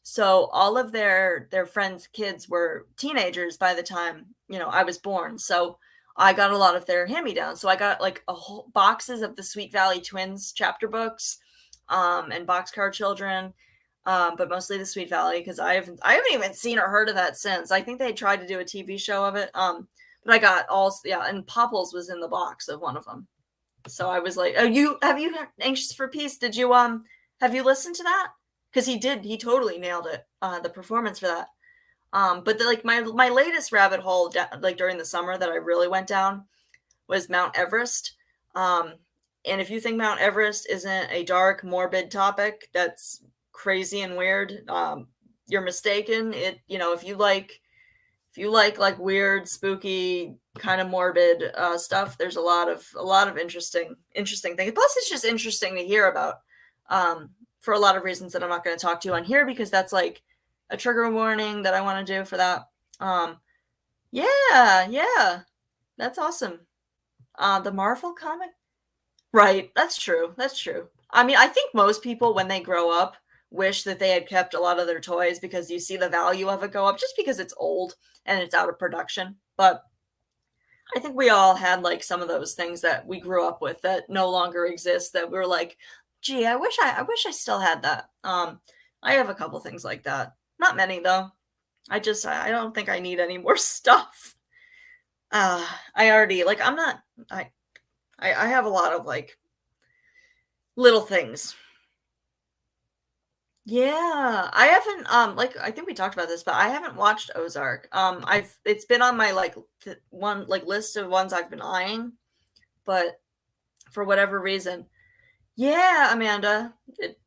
So all of their friends' kids were teenagers by the time, I was born. So I got a lot of their hand-me-downs. So I got like a whole boxes of the Sweet Valley Twins chapter books, and Boxcar Children, but mostly the Sweet Valley because I haven't even seen or heard of that since. I think they tried to do a TV show of it. But I got and Popples was in the box of one of them. So I was like, oh, have you Anxious for Peace? Did you have you listened to that? Because he totally nailed it, the performance for that. But like my latest rabbit hole, like during the summer that I really went down, was Mount Everest. And if you think Mount Everest isn't a dark, morbid topic that's crazy and weird, you're mistaken. If you like weird, spooky, kind of morbid stuff, there's a lot of interesting things. Plus, it's just interesting to hear about. For a lot of reasons that I'm not going to talk to you on here because that's like a trigger warning that I want to do for that. Yeah, that's awesome. The Marvel comic, right? That's true. I mean, I think most people when they grow up wish that they had kept a lot of their toys because you see the value of it go up just because it's old and it's out of production. But I think we all had like some of those things that we grew up with that no longer exist that we're like, Gee, I wish I still had that. I have a couple things like that. Not many though. I don't think I need any more stuff. I already like I'm not I have a lot of like little things. Yeah, I haven't like I think we talked about this, but I haven't watched Ozark. I've it's been on my like one like list of ones I've been eyeing, but for whatever reason. Yeah, Amanda,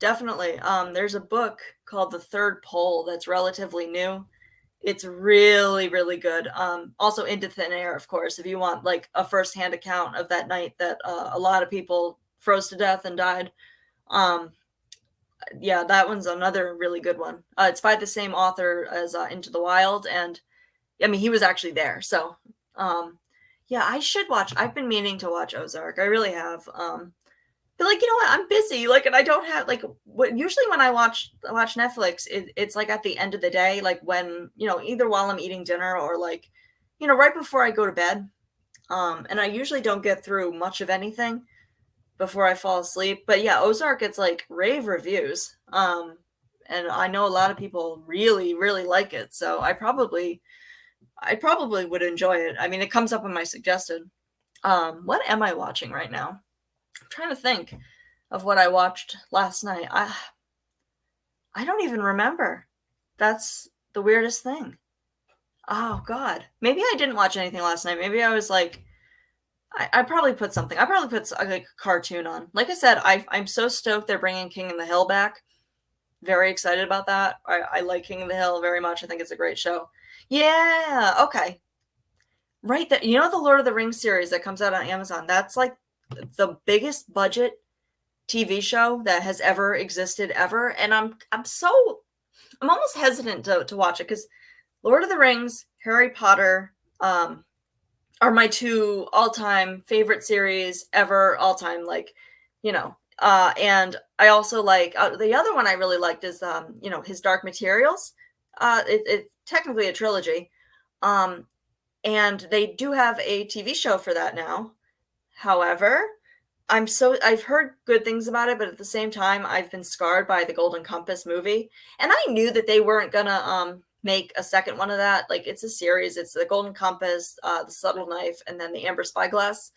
definitely. There's a book called The Third Pole that's relatively new. It's really, really good. Also Into Thin Air, of course, if you want like a firsthand account of that night that a lot of people froze to death and died. Um, yeah, that one's another really good one. It's by the same author as Into the Wild, and I mean he was actually there. So, yeah, I should watch. I've been meaning to watch Ozark. I really have. But like you know what, I'm busy. Like, and I don't have like what usually when I watch Netflix, it's like at the end of the day, like when either while I'm eating dinner or like right before I go to bed. And I usually don't get through much of anything before I fall asleep. But yeah, Ozark gets like rave reviews. And I know a lot of people really, really like it. So I probably would enjoy it. I mean, it comes up in my suggested. What am I watching right now? I'm trying to think of what I watched last night. I don't even remember. That's the weirdest thing. Oh God. Maybe I didn't watch anything last night. Maybe I was like I probably put something. I probably put like a cartoon on. Like I said, I'm so stoked they're bringing King of the Hill back. Very excited about that. I like King of the Hill very much. I think it's a great show. Yeah. Okay. Right. That the Lord of the Rings series that comes out on Amazon. That's like the biggest budget TV show that has ever existed ever, and I'm almost hesitant to watch it because Lord of the Rings, Harry Potter, are my two all-time favorite series ever, all-time, like, and I also like the other one I really liked is his Dark Materials. It's technically a trilogy, and they do have a TV show for that now. However, I've heard good things about it, but at the same time, I've been scarred by the Golden Compass movie, and I knew that they weren't gonna make a second one of that. Like it's a series. It's the Golden Compass, the Subtle Knife, and then the Amber Spyglass.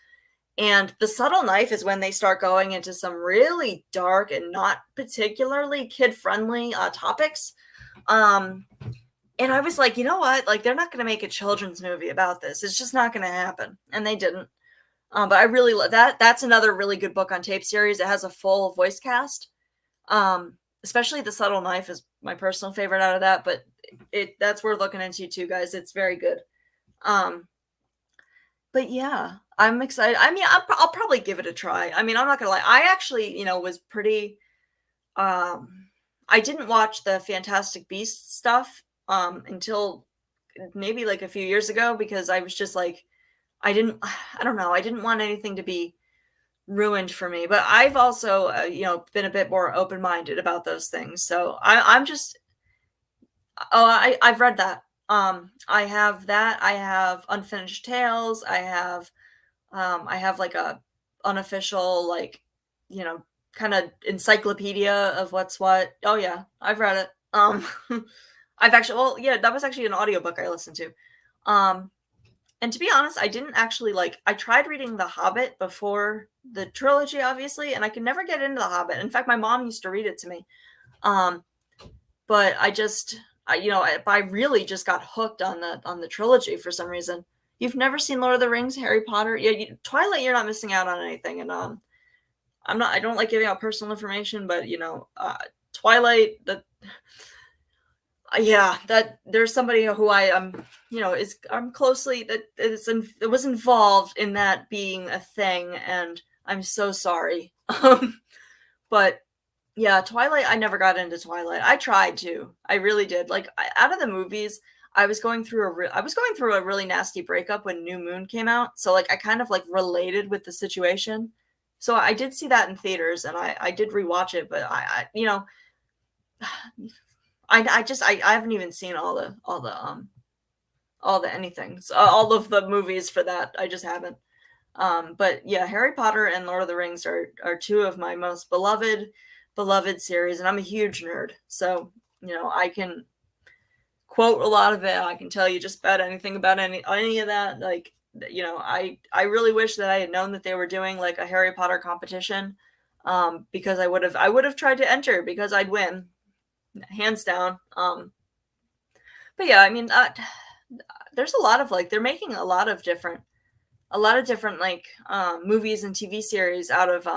And the Subtle Knife is when they start going into some really dark and not particularly kid-friendly topics. And I was like, you know what? Like they're not gonna make a children's movie about this. It's just not gonna happen, and they didn't. But I really love that. That's another really good book on tape series. It has a full voice cast. Especially The Subtle Knife is my personal favorite out of that, but that's worth looking into too, guys. It's very good. But yeah, I'm excited. I mean, I'll probably give it a try. I mean, I'm not gonna lie. I actually, was pretty. I didn't watch the Fantastic Beasts stuff until maybe like a few years ago because I was just like. I don't know. I didn't want anything to be ruined for me, but I've also, been a bit more open-minded about those things. So I'm just, I've read that. I have that. I have Unfinished Tales. I have like a unofficial, like, kind of encyclopedia of what's what. Oh yeah, I've read it. I've actually, well, yeah, that was actually an audiobook I listened to. And to be honest, I didn't actually I tried reading The Hobbit before the trilogy, obviously, and I could never get into The Hobbit. In fact, my mom used to read it to me. But I really just got hooked on the trilogy for some reason. You've never seen Lord of the Rings, Harry Potter? Yeah, Twilight, you're not missing out on anything. And I don't like giving out personal information, but Twilight, yeah, that there's somebody who I am, I'm closely it was involved in that being a thing, and I'm so sorry. But yeah, Twilight, I never got into Twilight. I tried to, I really did. Like out of the movies, I was going through a really nasty breakup when New Moon came out, so like I kind of like related with the situation. So I did see that in theaters, and I did rewatch it, but I haven't even seen all the anything. So all of the movies for that. I just haven't. But yeah, Harry Potter and Lord of the Rings are two of my most beloved series, and I'm a huge nerd. So, I can quote a lot of it. I can tell you just about anything about any of that. Like, I really wish that I had known that they were doing like a Harry Potter competition, because I would have tried to enter because I'd win, hands down. But yeah, I mean, there's a lot of like they're making a lot of different like movies and TV series out of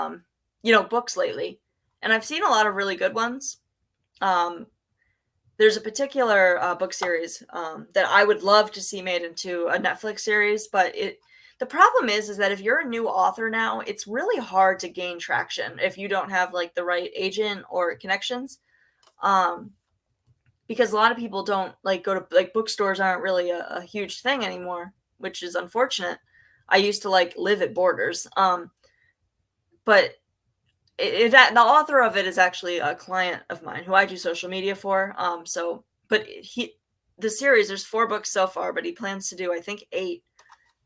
books lately, and I've seen a lot of really good ones. Um, there's a particular book series that I would love to see made into a Netflix series, but the problem is that if you're a new author now, it's really hard to gain traction if you don't have like the right agent or connections. Um, because a lot of people don't like go to like bookstores aren't really a huge thing anymore, which is unfortunate. I used to like live at Borders, but the author of it is actually a client of mine who I do social media for. But the series, there's 4 books so far, but he plans to do I think 8,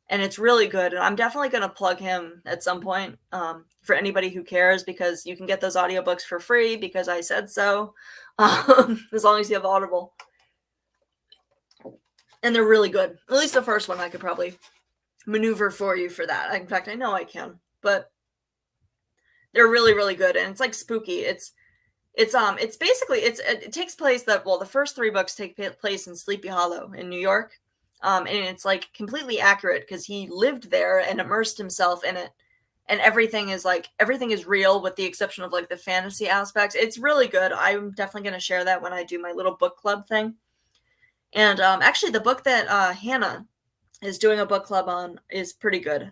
and it's really good. And I'm definitely going to plug him at some point, for anybody who cares, because you can get those audiobooks for free because I said so, as long as you have Audible. And they're really good. At least the first one I could probably maneuver for you for that. In fact, I know I can, but they're really, really good. And it's like spooky. It's basically, it takes place the first 3 books take place in Sleepy Hollow in New York. And it's like completely accurate because he lived there and immersed himself in it. And everything is real with the exception of like the fantasy aspects. It's really good. I'm definitely going to share that when I do my little book club thing. And actually the book that Hannah is doing a book club on is pretty good.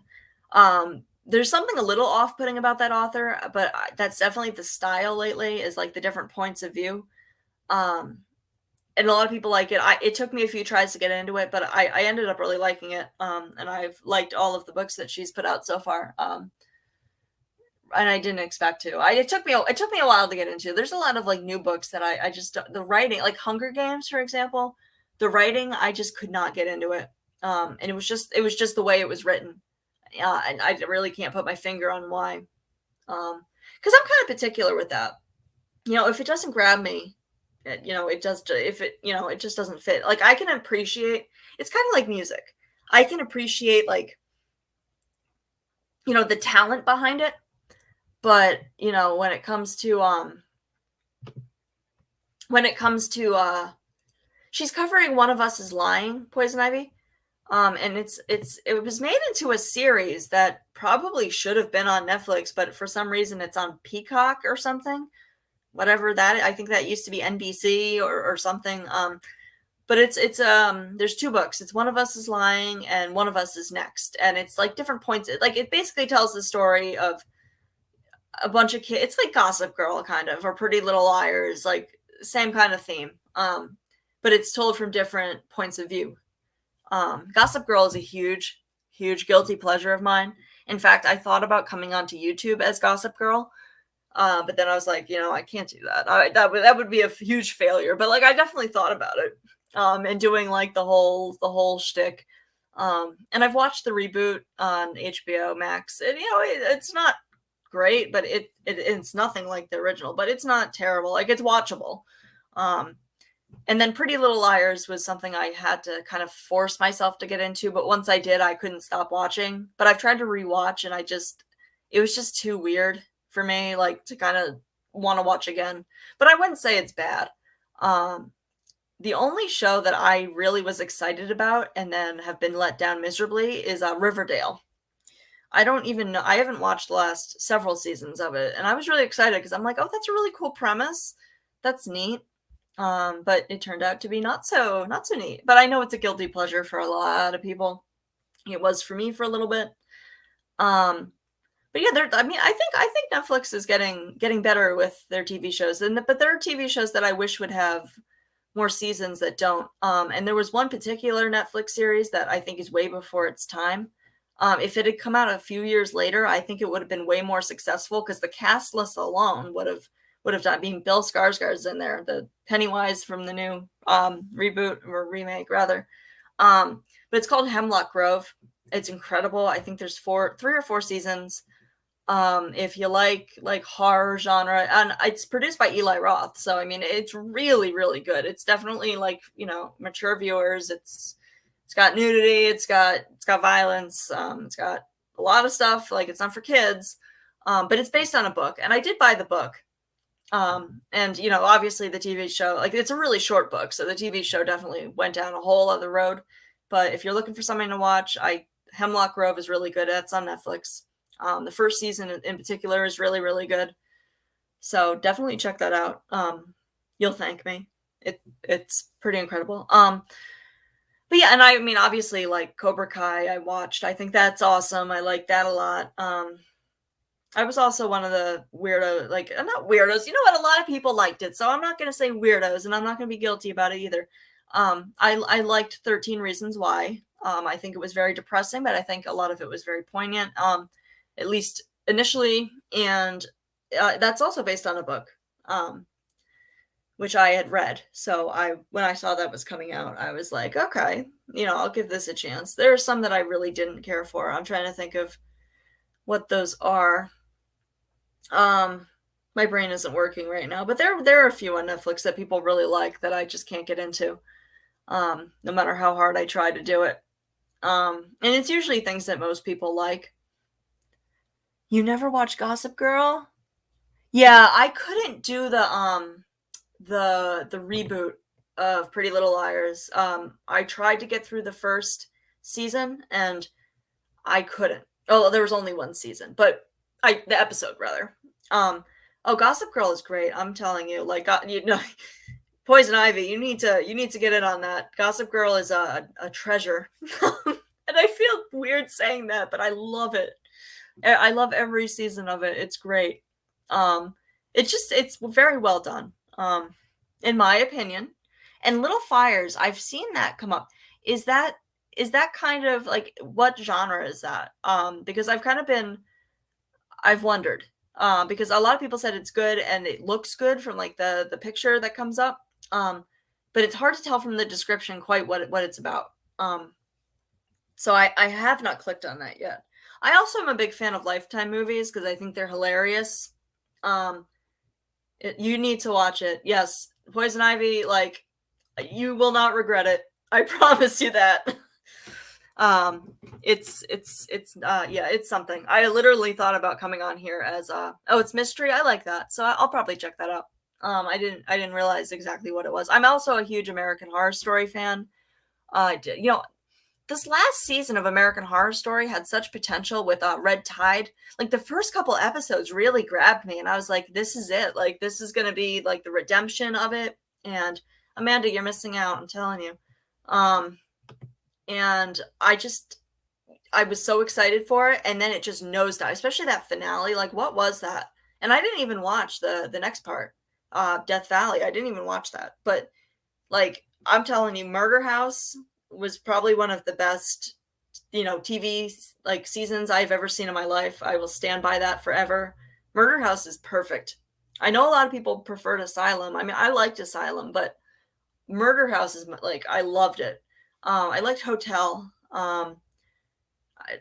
There's something a little off-putting about that author, but that's definitely the style lately, is like the different points of view. And a lot of people like it. It took me a few tries to get into it, but I ended up really liking it. And I've liked all of the books that she's put out so far. And I didn't expect to. It took me a while to get into. There's a lot of like new books that I just, the writing, like Hunger Games, for example, the writing, I just could not get into it. And it was just the way it was written. And I really can't put my finger on why. Because I'm kind of particular with that. If it doesn't grab me, it just doesn't fit. Like I can appreciate, it's kind of like music. I can appreciate like, the talent behind it. But, when it comes to she's covering One of Us is Lying, Poison Ivy. And it was made into a series that probably should have been on Netflix, but for some reason it's on Peacock or something. Whatever that, I think that used to be NBC or something. But there's 2 books. It's One of Us is Lying and One of Us is Next. And it's like different points. Like it basically tells the story of a bunch of kids. It's like Gossip Girl kind of, or Pretty Little Liars, like same kind of theme. But it's told from different points of view. Gossip Girl is a huge, huge guilty pleasure of mine. In fact, I thought about coming onto YouTube as Gossip Girl, but then I was like, I can't do that. That would be a huge failure. But like, I definitely thought about it, and doing like the whole shtick. And I've watched the reboot on HBO Max, and it's not great, but it's nothing like the original. But it's not terrible. Like it's watchable. And then Pretty Little Liars was something I had to kind of force myself to get into. But once I did, I couldn't stop watching. But I've tried to rewatch, and it was just too weird for me, like to kind of want to watch again. But I wouldn't say it's bad. The only show that I really was excited about and then have been let down miserably is Riverdale. I don't even know. I haven't watched the last several seasons of it. And I was really excited because I'm like, oh, that's a really cool premise. That's neat. But it turned out to be not so neat. But I know it's a guilty pleasure for a lot of people. It was for me for a little bit. But yeah, I think Netflix is getting better with their TV shows, but there are TV shows that I wish would have more seasons that don't. And there was one particular Netflix series that I think is way before its time. If it had come out a few years later, I think it would have been way more successful because the cast list alone would have done. Being Bill Skarsgård's in there, the Pennywise from the new reboot or remake rather. But it's called Hemlock Grove, It's incredible. I think there's 3 or 4 seasons. If you like horror genre, and it's produced by Eli Roth, so I mean it's really really good. It's definitely like, you know, mature viewers. It's got nudity, it's got violence, it's got a lot of stuff. Like, it's not for kids, but it's based on a book, and I did buy the book. And you know, obviously the TV show, like, it's a really short book, so the TV show definitely went down a whole other road. But if you're looking for something to watch, Hemlock Grove is really good. It's on Netflix. The first season in particular is really, really good. So definitely check that out. You'll thank me. It's pretty incredible. But yeah, and I mean, obviously, like, Cobra Kai, I watched. I think that's awesome. I like that a lot. I was also one of the weirdo, like, not weirdos. You know what? A lot of people liked it, so I'm not going to say weirdos, and I'm not going to be guilty about it either. I liked 13 Reasons Why. I think it was very depressing, but I think a lot of it was very poignant. At least initially, and that's also based on a book, which I had read. So when I saw that was coming out, I was like, okay, you know, I'll give this a chance. There are some that I really didn't care for. I'm trying to think of what those are. My brain isn't working right now, but there are a few on Netflix that people really like that I just can't get into, no matter how hard I try to do it. And it's usually things that most people like. You never watch Gossip Girl? Yeah, I couldn't do the reboot of Pretty Little Liars. I tried to get through the first season and I couldn't. Oh, there was only one season, but the episode rather. Oh, Gossip Girl is great. I'm telling you, like, you know, Poison Ivy, you need to get in on that. Gossip Girl is a treasure. And I feel weird saying that, but I love it. I love every season of it. It's great. It's very well done, in my opinion. And Little Fires, I've seen that come up. Is that kind of like, what genre is that? Because I've wondered. Because a lot of people said it's good and it looks good from like the picture that comes up. But it's hard to tell from the description quite what it's about. So I have not clicked on that yet. I also am a big fan of Lifetime movies because I think they're hilarious. You need to watch it. Yes, Poison Ivy, like, you will not regret it. I promise you that. It's something. I literally thought about coming on here as it's mystery. I like that, so I'll probably check that out. I didn't realize exactly what it was. I'm also a huge American Horror Story fan. You know, this last season of American Horror Story had such potential with Red Tide. Like, the first couple episodes really grabbed me, and I was like, this is it. Like, this is going to be like the redemption of it. And Amanda, you're missing out, I'm telling you. And I was so excited for it, and then it just nosedived, especially that finale. Like, what was that? And I didn't even watch the next part, Death Valley. I didn't even watch that. But, like, I'm telling you, Murder House was probably one of the best, you know, TV like seasons I've ever seen in my life. I will stand by that forever. Murder House is perfect. I know a lot of people preferred Asylum. I mean, I liked Asylum, but Murder House is like, I loved it. I liked Hotel.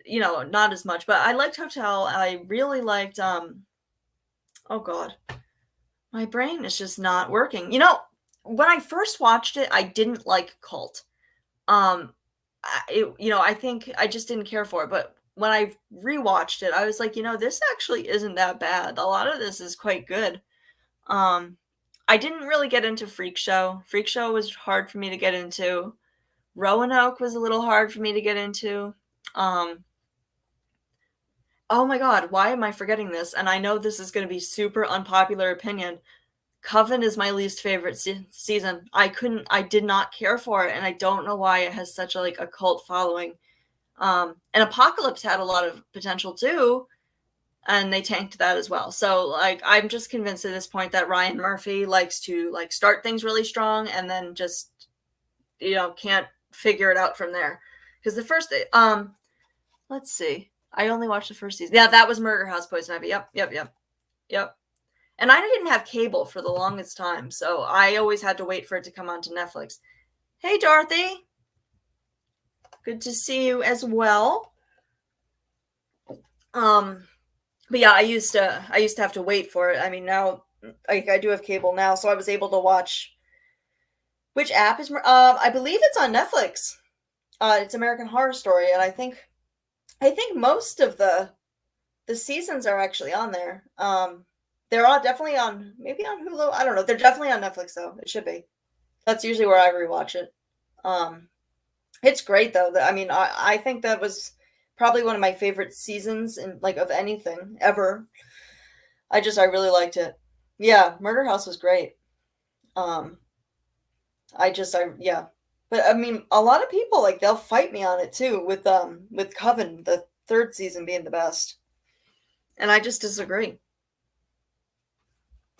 You know, not as much, but I liked Hotel. I really liked oh god, my brain is just not working. You know, when I first watched it, I didn't like Cult. You know, I think I just didn't care for it. But when I rewatched it, I was like, you know, this actually isn't that bad. A lot of this is quite good. I didn't really get into Freak Show. Freak Show was hard for me to get into. Roanoke was a little hard for me to get into. Oh my god, why am I forgetting this? And I know this is going to be super unpopular opinion. Coven is my least favorite season. I did not care for it, and I don't know why it has such a cult following. And Apocalypse had a lot of potential too, and they tanked that as well. So, like, I'm just convinced at this point that Ryan Murphy likes to, like, start things really strong and then just, you know, can't figure it out from there. Because the first, let's see. I only watched the first season. Yeah, that was Murder House, Poison Ivy. Yep. And I didn't have cable for the longest time, so I always had to wait for it to come onto Netflix. Hey, Dorothy. Good to see you as well. But yeah, I used to have to wait for it. I mean, now I do have cable now, so I was able to watch. Which app is? I believe it's on Netflix. It's American Horror Story, and I think most of the seasons are actually on there. They're all definitely on, maybe on Hulu. I don't know. They're definitely on Netflix though. It should be. That's usually where I rewatch it. Um, it's great though. I mean, I think that was probably one of my favorite seasons in like of anything ever. I really liked it. Yeah, Murder House was great. Um, yeah. But I mean, a lot of people like they'll fight me on it too with Coven, the third season being the best. And I just disagree.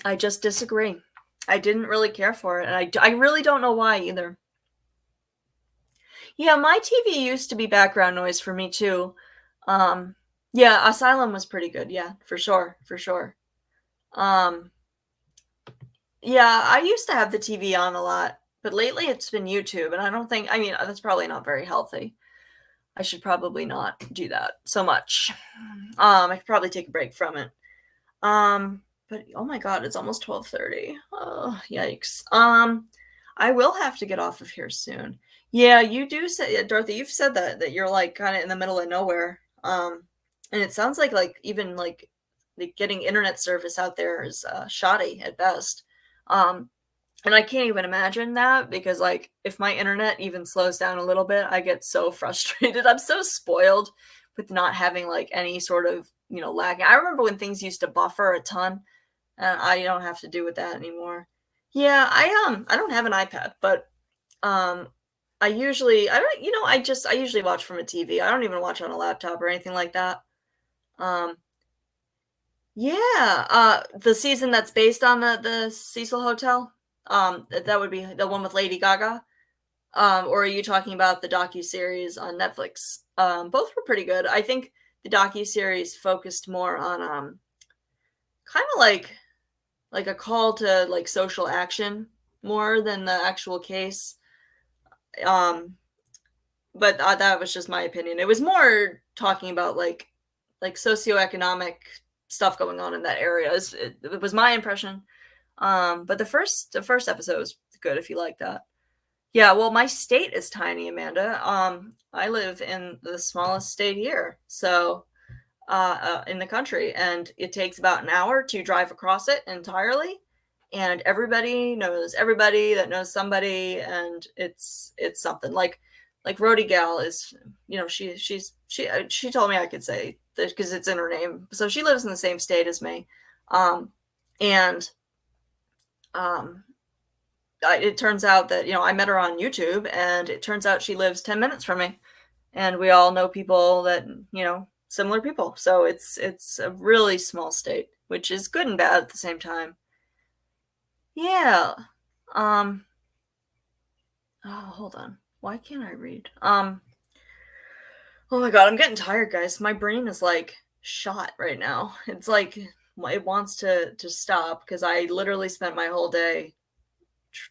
I just disagree. I didn't really care for it, and I really don't know why either. Yeah, my TV used to be background noise for me too. Um, yeah, Asylum was pretty good. Yeah, for sure, for sure. Um, yeah, I used to have the TV on a lot, but lately it's been YouTube, and I don't think, I mean, that's probably not very healthy. I should probably not do that so much. I could probably take a break from it. But oh my god, it's almost 12:30. Oh, yikes. I will have to get off of here soon. Yeah, you do say, yeah, Dorothy, you've said that you're like kind of in the middle of nowhere. And it sounds like even like getting internet service out there is shoddy at best. Um, and I can't even imagine that because like if my internet even slows down a little bit, I get so frustrated. I'm so spoiled with not having like any sort of, lagging. I remember when things used to buffer a ton, and I don't have to do with that anymore. Yeah, I don't have an iPad, but um I don't, I usually watch from a TV. I don't even watch on a laptop or anything like that. Um yeah, the season that's based on the Cecil Hotel, that would be the one with Lady Gaga. Or are you talking about the docu-series on Netflix? Both were pretty good. I think the docu-series focused more on kind of like a call to like social action more than the actual case. Um, but that was just my opinion. It was more talking about like socioeconomic stuff going on in that area. It was my impression. But the first episode was good if you like that. Yeah, well, my state is tiny, Amanda. I live in the smallest state here, so in the country, and it takes about an hour to drive across it entirely. And everybody knows everybody that knows somebody, and it's something like Rhodey Gal is, she told me I could say that because it's in her name. So she lives in the same state as me, and um, it turns out that I met her on YouTube, and it turns out she lives 10 minutes from me, and we all know people that similar people. So it's a really small state, which is good and bad at the same time. Yeah. Um. Oh, hold on. Why can't I read? Oh my god, I'm getting tired, guys. My brain is like shot right now. It's like it wants to stop because I literally spent my whole day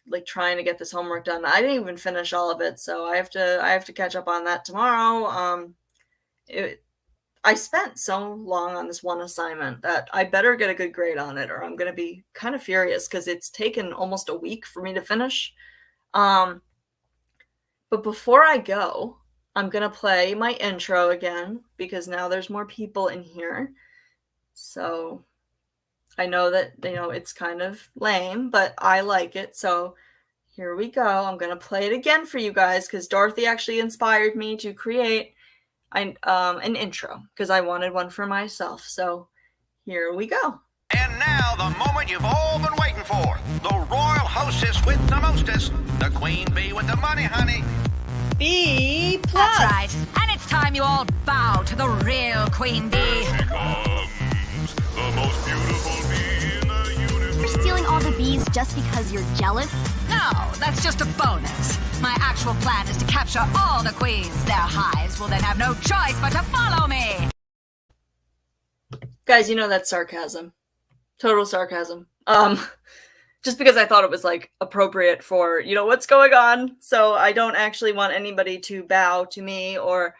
like trying to get this homework done. I didn't even finish all of it, so I have to catch up on that tomorrow. I spent so long on this one assignment that I better get a good grade on it, or I'm gonna be kind of furious because it's taken almost a week for me to finish. Um, but before I go, I'm gonna play my intro again because now there's more people in here. So I know that it's kind of lame, but I like it. So here we go. I'm gonna play it again for you guys because Dorothy actually inspired me to create an intro because I wanted one for myself. So here we go. And now, the moment you've all been waiting for. The royal hostess with the mostest. The queen bee with the money, honey. B+. That's right. And it's time you all bow to the real queen bee. Becomes the most beautiful bee in the universe. You're stealing all the bees just because you're jealous? No, that's just a bonus. My actual plan is to capture all the queens. Their hives will then have no choice but to follow me. Guys, that's sarcasm. Total sarcasm. Just because I thought it was like appropriate for, what's going on. So I don't actually want anybody to bow to me or,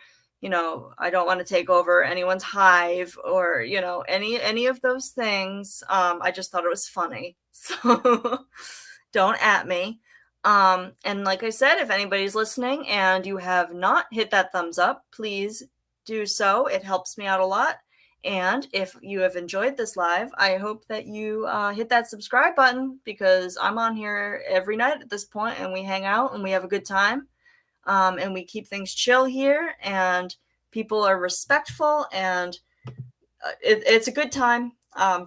I don't want to take over anyone's hive or, any of those things. I just thought it was funny. So don't at me. And like I said, if anybody's listening and you have not hit that thumbs up, please do so. It helps me out a lot. And if you have enjoyed this live, I hope that you hit that subscribe button, because I'm on here every night at this point, and we hang out and we have a good time. And we keep things chill here, and people are respectful, and it's a good time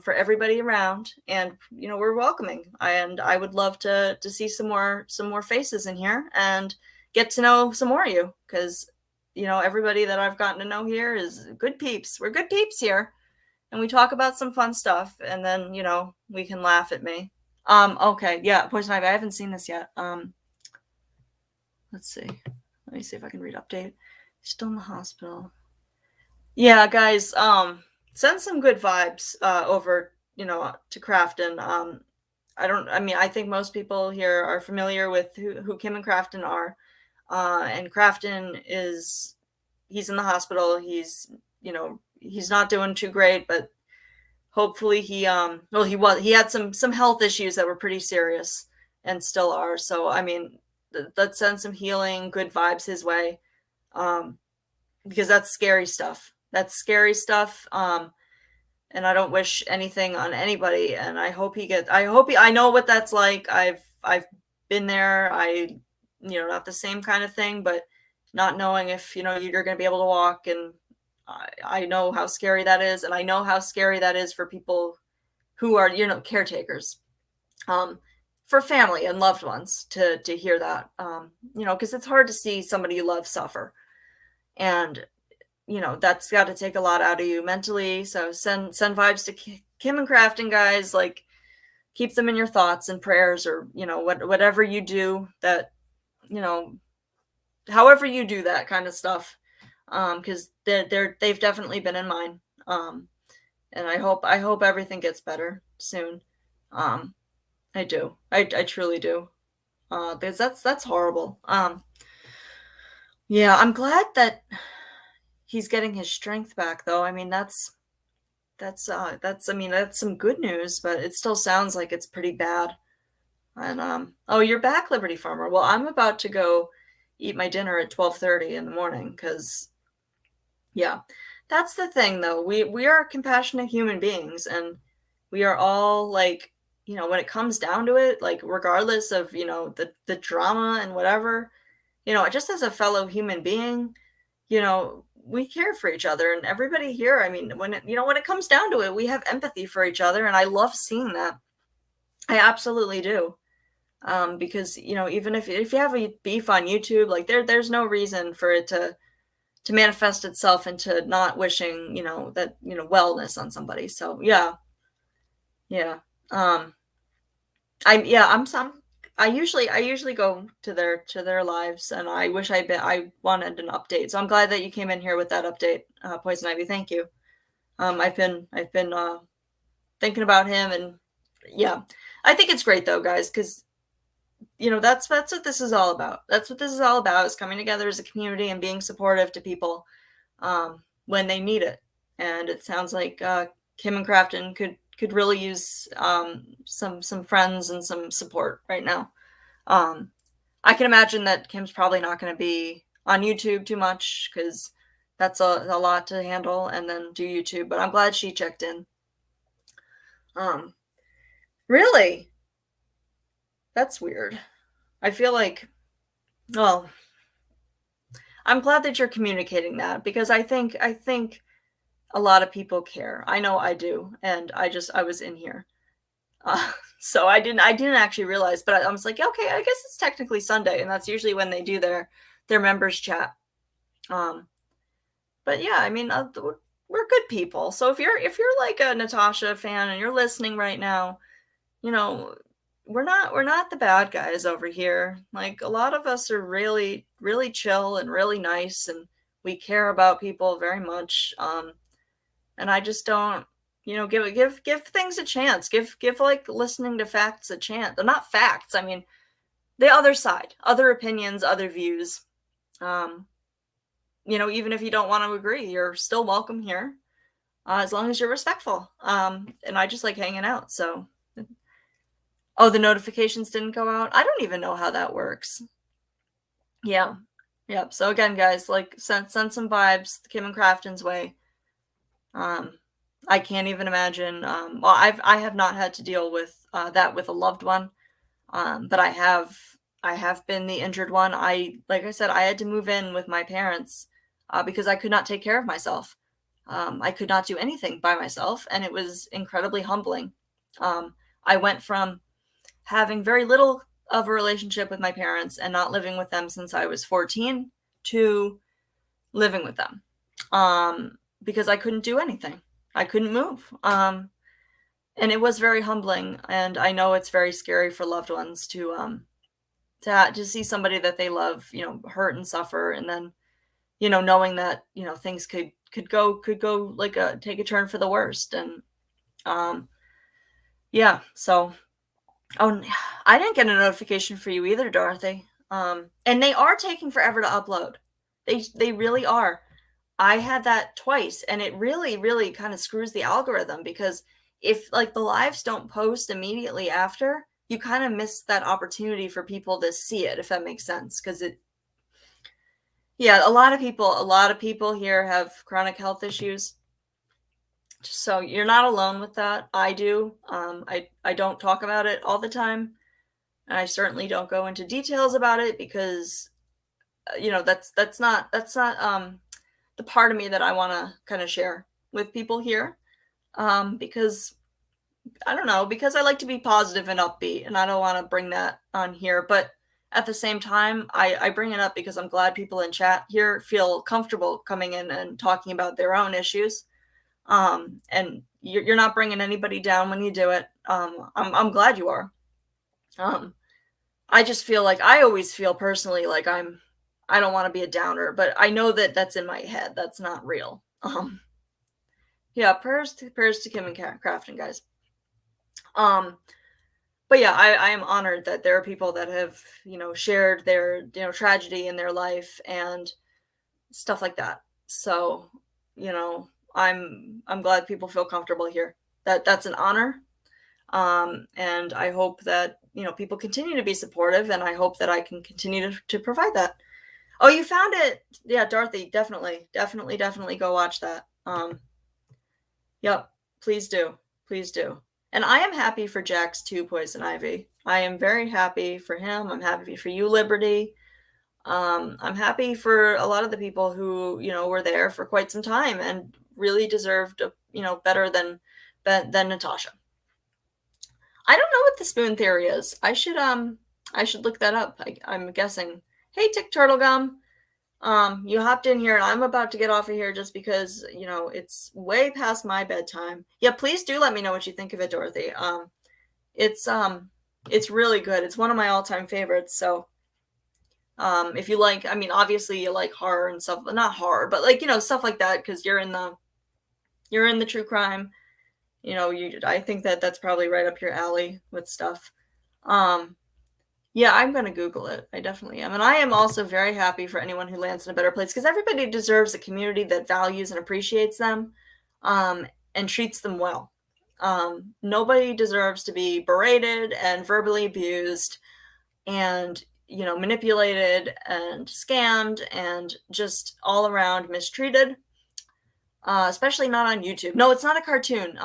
for everybody around, and we're welcoming, and I would love to see some more faces in here and get to know some more of you, because everybody that I've gotten to know here is good peeps. We're good peeps here, and we talk about some fun stuff, and then we can laugh at me. Okay, yeah, Poison Ivy, I haven't seen this yet. Let's see. Let me see if I can read update. Still in the hospital. Yeah, guys, send some good vibes over, to Crafton. I think most people here are familiar with who Kim and Crafton are. And Crafton he's in the hospital. He's not doing too great, but hopefully he had some health issues that were pretty serious and still are. So, let's send some healing, good vibes his way, because that's scary stuff. And I don't wish anything on anybody. And I know what that's like. I've been there. Not the same kind of thing, but not knowing if you're going to be able to walk, and I know how scary that is, and I know how scary that is for people who are caretakers. For family and loved ones to hear that, because it's hard to see somebody you love suffer, and that's got to take a lot out of you mentally. So send vibes to Kim and Crafton, guys. Like, keep them in your thoughts and prayers, or whatever you do, that however you do that kind of stuff, because they've definitely been in mine, and I hope everything gets better soon. I do. I truly do. Because that's horrible. Yeah, I'm glad that he's getting his strength back, though. That's some good news, but it still sounds like it's pretty bad. And oh, you're back, Liberty Farmer. Well, I'm about to go eat my dinner at 12:30 in the morning, because yeah, that's the thing, though. We are compassionate human beings, and we are all like, when it comes down to it, like, regardless of, the drama and whatever, just as a fellow human being, we care for each other, and everybody here, when it comes down to it, we have empathy for each other, and I love seeing that. I absolutely do. Because, even if you have a beef on YouTube, like, there's no reason for it to manifest itself into not wishing, that, wellness on somebody. So yeah. I usually go to their lives, and I wish I wanted an update. So I'm glad that you came in here with that update, Poison Ivy. Thank you. I've been thinking about him, and yeah, I think it's great, though, guys, because that's what this is all about. That's what this is all about, is coming together as a community and being supportive to people when they need it. And it sounds like Kim and Crafton could really use some friends and some support right now. I can imagine that Kim's probably not going to be on YouTube too much, because that's a lot to handle and then do YouTube. But I'm glad she checked in. Really? That's weird. I feel like, well, I'm glad that you're communicating that, because I think a lot of people care. I know I do, and I was in here, so I didn't actually realize. But I was like, okay, I guess it's technically Sunday, and that's usually when they do their members chat. But yeah, we're good people. So if you're like a Natasha fan and you're listening right now, we're not the bad guys over here. Like, a lot of us are really, really chill and really nice, and we care about people very much. And I just don't, give things a chance. Give like listening to facts a chance. They're not facts. The other side, other opinions, other views. even if you don't want to agree, you're still welcome here, as long as you're respectful. And I just like hanging out. So, oh, the notifications didn't go out. I don't even know how that works. Yeah. Yep. So again, guys, like send some vibes Kim and Crafton's way. I can't even imagine. Well, I have not had to deal with that with a loved one, but I have been the injured one. Like I said, I had to move in with my parents because I could not take care of myself. I could not do anything by myself, and it was incredibly humbling. I went from having very little of a relationship with my parents and not living with them since I was 14 to living with them because I couldn't do anything. I couldn't move. And it was very humbling. And I know it's very scary for loved ones to see somebody that they love, hurt and suffer. And then, knowing that, things could go like take a turn for the worst. And yeah, so, oh, I didn't get a notification for you either, Dorothy. And they are taking forever to upload. They really are. I had that twice, and it really, really kind of screws the algorithm because if like the lives don't post immediately after, you kind of miss that opportunity for people to see it, if that makes sense. Because a lot of people here have chronic health issues. So you're not alone with that. I do. I don't talk about it all the time. And I certainly don't go into details about it because, that's not the part of me that I want to kind of share with people here. Because I don't know, because I like to be positive and upbeat, and I don't want to bring that on here. But at the same time, I bring it up because I'm glad people in chat here feel comfortable coming in and talking about their own issues. And you're not bringing anybody down when you do it. I'm glad you are. I just feel like I always feel personally like I don't want to be a downer, but I know that that's in my head. That's not real. Yeah, prayers to Kim and Crafton, guys. But yeah, I am honored that there are people that have, shared their, tragedy in their life and stuff like that. So, I'm glad people feel comfortable here. That's an honor. And I hope that, people continue to be supportive, and I hope that I can continue to provide that. Oh, you found it. Yeah, Dorothy, definitely go watch that. Yep, please do. Please do. And I am happy for Jax too, Poison Ivy. I am very happy for him. I'm happy for you, Liberty. I'm happy for a lot of the people who, were there for quite some time and really deserved, better than Natasha. I don't know what the spoon theory is. I should look that up. I'm guessing. Hey, Tick Turtle Gum. You hopped in here, and I'm about to get off of here just because, it's way past my bedtime. Yeah, please do let me know what you think of it, Dorothy. It's really good. It's one of my all-time favorites. So, if you like, obviously you like horror and stuff, not horror, but like, stuff like that, because you're in the true crime. I think that's probably right up your alley with stuff. Yeah, I'm going to Google it. I definitely am. And I am also very happy for anyone who lands in a better place because everybody deserves a community that values and appreciates them and treats them well. Nobody deserves to be berated and verbally abused and, manipulated and scammed and just all around mistreated. Especially not on YouTube. No, it's not a cartoon.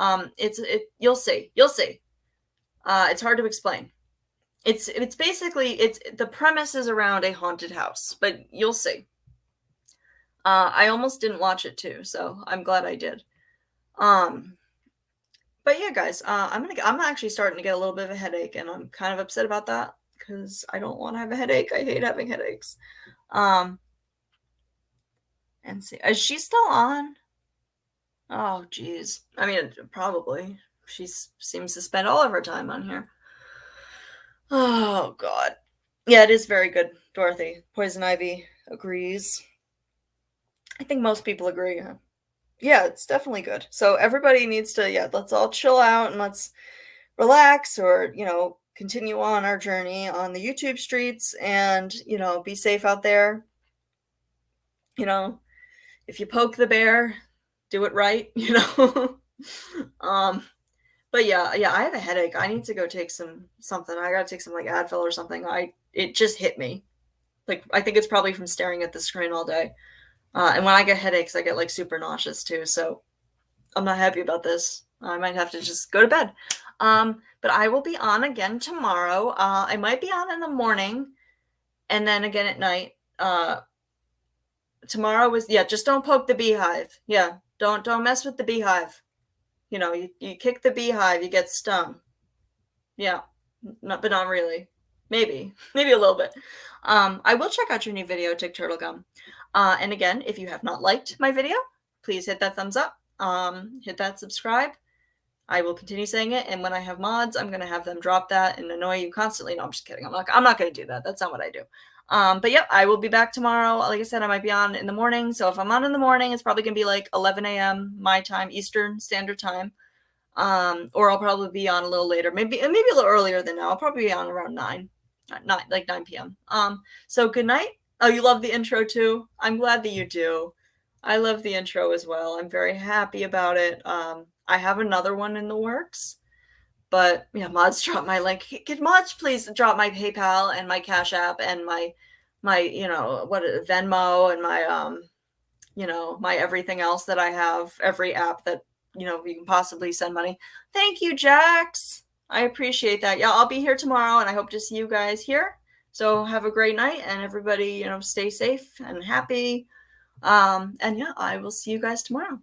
You'll see. It's hard to explain. It's basically the premise is around a haunted house, but you'll see. I almost didn't watch it too, so I'm glad I did. But yeah, guys, I'm actually starting to get a little bit of a headache, and I'm kind of upset about that because I don't want to have a headache. I hate having headaches. And see, is she still on? Oh, geez. Probably. She seems to spend all of her time on here. Oh, God. Yeah, it is very good, Dorothy. Poison Ivy agrees. I think most people agree. Huh? Yeah, it's definitely good. So everybody needs to, let's all chill out and let's relax or, continue on our journey on the YouTube streets and, be safe out there. if you poke the bear, do it right, you know? But yeah, I have a headache. I need to go take something. I gotta take some like Advil or something. It just hit me. Like I think it's probably from staring at the screen all day. And when I get headaches, I get like super nauseous too. So I'm not happy about this. I might have to just go to bed. But I will be on again tomorrow. I might be on in the morning and then again at night. Tomorrow was, yeah, just don't poke the beehive. Yeah, don't mess with the beehive. You know, you kick the beehive, you get stung. Yeah, but not really. Maybe a little bit. I will check out your new video, Tick Turtle Gum. And again, if you have not liked my video, please hit that thumbs up. Hit that subscribe. I will continue saying it, and when I have mods, I'm gonna have them drop that and annoy you constantly. No, I'm just kidding. I'm not gonna do that. That's not what I do. But yep, I will be back tomorrow. Like I said, I might be on in the morning. So if I'm on in the morning, it's probably gonna be like 11 a.m. my time, Eastern Standard Time. Or I'll probably be on a little later, maybe a little earlier than now. I'll probably be on around 9 p.m. So good night. Oh, you love the intro too? I'm glad that you do. I love the intro as well. I'm very happy about it. I have another one in the works, but yeah, mods drop my link. Could mods please drop my PayPal and my Cash App and my Venmo and my my everything else that I have, every app that you can possibly send money. Thank you, Jax. I appreciate that. Yeah, I'll be here tomorrow and I hope to see you guys here. So have a great night and everybody, stay safe and happy. And yeah, I will see you guys tomorrow.